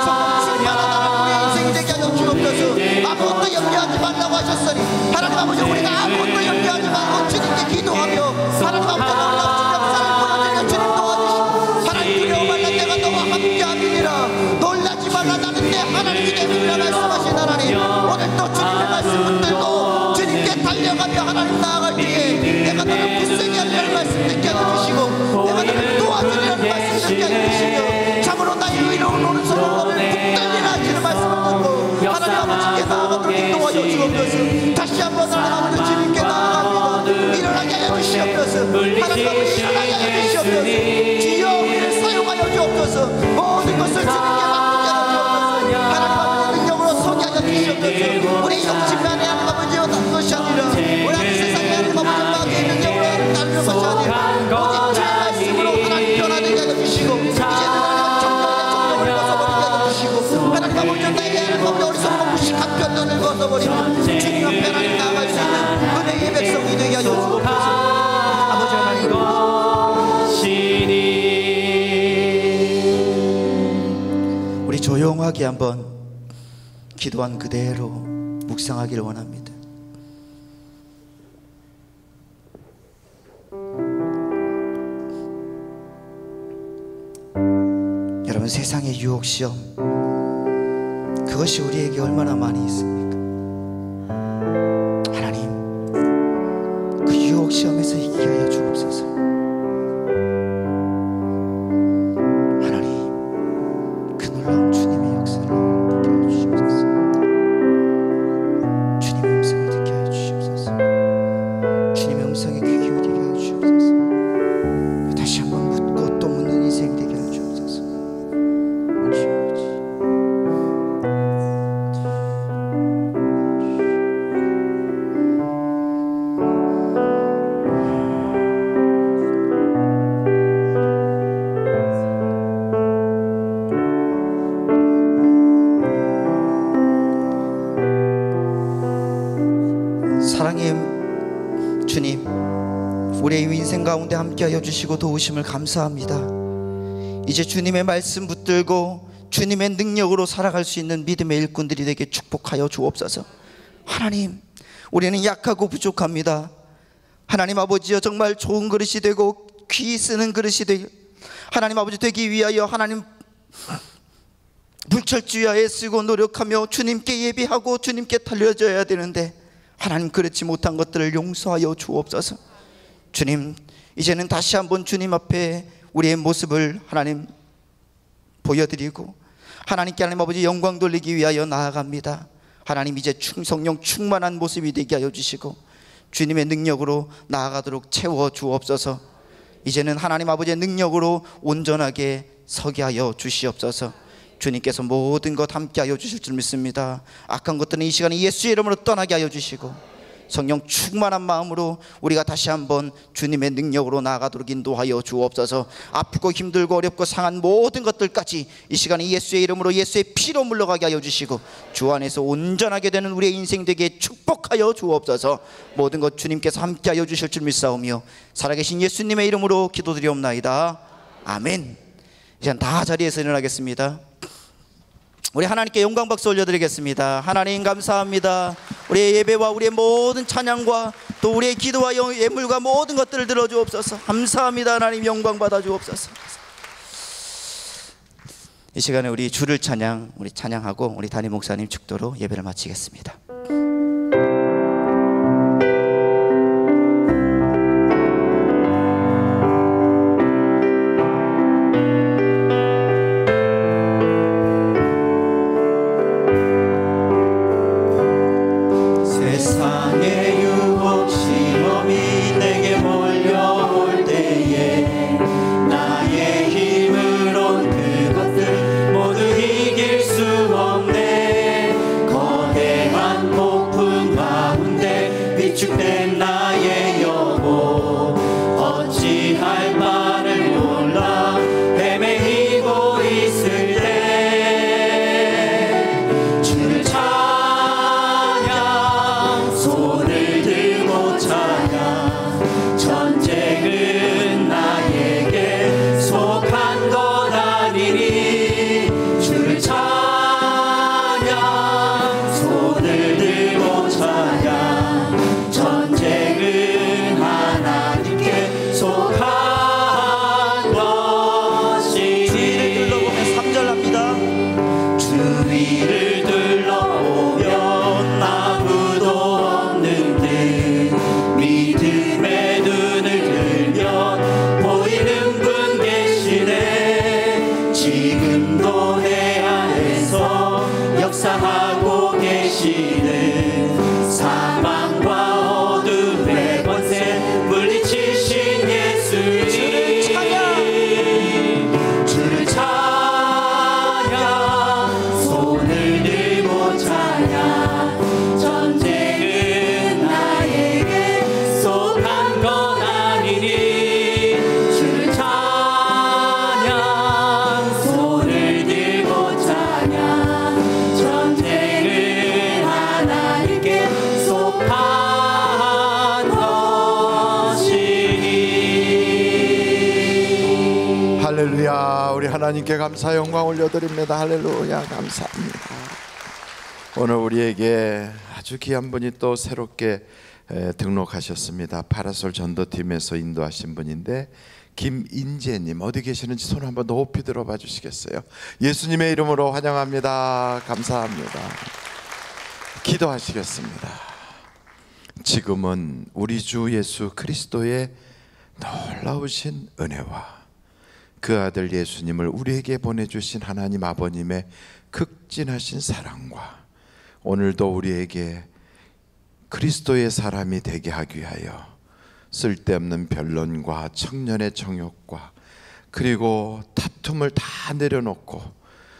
Speaker 5: 성실만한 하나님 우리의 인생이 되게 하여 주옵소서. 아무것도 염려하지 말라고 하셨으니 하나님 아버지 우리가 아무것도 염려하지 말고 주님께 기도하며 하나님 아버지 놀라운 역사를 보여주며 주님 도와주시고 하나님 두려워 말라 내가 너와 함께 하느니라. 놀라지 말라 나는 내 하나님이 되느니라 말씀하신 하나님, 오늘 또 주님의 말씀 붙들고 주님께 달려가며 하나님 나아갈 때에 내가 너를 굳세게 하리라는 말씀 듣게 하여 주시고 내가 너를 도와주리라는 말씀 듣게 하여 주시며 참으로 나의 의로운 오른손으로 너를 붙들리라 하시는 말씀을 듣고 하나님 아버지께 나아가도록 인도하여 주옵소서. 다시 한번 하나님 아버지 주님께 나아갑니다. 일어나게 하여 주시옵소서. 하나님 아버지 일어나게 하여 주시옵소서. 주여 우리를 사용하여 주옵소서. 모든 것을 주님께 맡기게 하여 주옵소서. 하나님 아버지 능력으로 서게 하여 주시옵소서. 우리 욕심 안에 하나님 아버지 얻은 것이 아니라 우리 안에 세상에 하나님 아버지 마귀의 능력으로 따르는 것이 아니라 오직 주의 말씀으로 하나님 변화되게 하여 주시고 이제는 하나님 정령의 정령을 벗어버리게 하여 주시고 조용하게 한번 기도한 그대로 묵상하기를 원합니다. 여러분, 세상의 유혹 시험, 그것이 우리에게 얼마나 많이 있습니까? 하나님, 그 유혹 시험에서 이기게 하여 주옵소서. 하나님, 그 놀라운 주님의 역사를 보게 하여 주시옵소서. 주님의 음성을 듣게 하여 주시옵소서. 주님의 음성에 귀 기울이게 하여 주시옵소서. 다시 한번 묻고 또 묻는 인생 되게 하여 주옵소서. 사랑의 주님, 우리의 인생 가운데 함께하여 주시고 도우심을 감사합니다. 이제 주님의 말씀 붙들고 주님의 능력으로 살아갈 수 있는 믿음의 일꾼들이 되게 축복하여 주옵소서. 하나님, 우리는 약하고 부족합니다. 하나님 아버지여, 정말 좋은 그릇이 되고 귀 쓰는 그릇이 되고 하나님 아버지 되기 위하여 하나님 불철주야에 쓰고 노력하며 주님께 예배하고 주님께 달려져야 되는데 하나님, 그렇지 못한 것들을 용서하여 주옵소서. 주님, 이제는 다시 한번 주님 앞에 우리의 모습을 하나님 보여드리고 하나님께 하나님 아버지 영광 돌리기 위하여 나아갑니다. 하나님, 이제 성령 충만한 모습이 되게 하여 주시고 주님의 능력으로 나아가도록 채워 주옵소서. 이제는 하나님 아버지의 능력으로 온전하게 서게 하여 주시옵소서. 주님께서 모든 것 함께 하여 주실 줄 믿습니다. 악한 것들은 이 시간에 예수의 이름으로 떠나게 하여 주시고 성령 충만한 마음으로 우리가 다시 한번 주님의 능력으로 나아가도록 인도하여 주옵소서. 아프고 힘들고 어렵고 상한 모든 것들까지 이 시간에 예수의 이름으로 예수의 피로 물러가게 하여 주시고 주 안에서 온전하게 되는 우리의 인생 되게 축복하여 주옵소서. 모든 것 주님께서 함께 하여 주실 줄 믿사오며 살아계신 예수님의 이름으로 기도드리옵나이다. 아멘. 이제 다 자리에서 일어나겠습니다. 우리 하나님께 영광 박수 올려드리겠습니다. 하나님 감사합니다. 우리의 예배와 우리의 모든 찬양과 또 우리의 기도와 예물과 모든 것들을 들어주옵소서. 감사합니다. 하나님 영광 받아주옵소서. 이 시간에 우리 주를 우리 찬양하고 우리 담임 목사님 축도로 예배를 마치겠습니다.
Speaker 6: 위를 둘러보면 아무도 없는 할렐루야. 우리 하나님께 감사 영광 올려드립니다. 할렐루야. 감사합니다. 오늘 우리에게 아주 귀한 분이 또 새롭게 등록하셨습니다. 파라솔 전도팀에서 인도하신 분인데 김인재님, 어디 계시는지 손 한번 높이 들어봐 주시겠어요? 예수님의 이름으로 환영합니다. 감사합니다. 기도하시겠습니다. 지금은 우리 주 예수 그리스도의 놀라우신 은혜와 그 아들 예수님을 우리에게 보내주신 하나님 아버님의 극진하신 사랑과 오늘도 우리에게 그리스도의 사람이 되게 하기 위하여 쓸데없는 변론과 청년의 정욕과 그리고 다툼을 다 내려놓고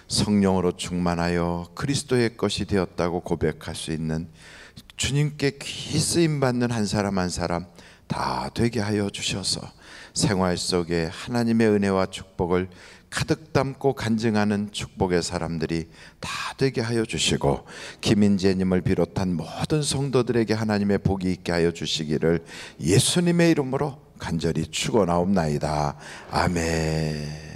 Speaker 6: 성령으로 충만하여 그리스도의 것이 되었다고 고백할 수 있는 주님께 귀 쓰임받는 한 사람 한 사람 다 되게 하여 주셔서 생활 속에 하나님의 은혜와 축복을 가득 담고 간증하는 축복의 사람들이 다 되게 하여 주시고 김인재님을 비롯한 모든 성도들에게 하나님의 복이 있게 하여 주시기를 예수님의 이름으로 간절히 축원하옵나이다. 아멘.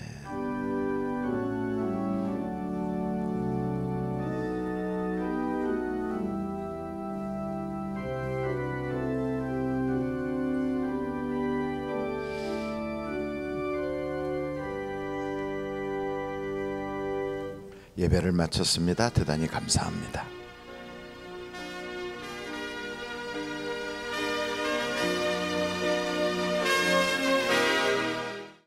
Speaker 6: 예배를 마쳤습니다. 대단히 감사합니다.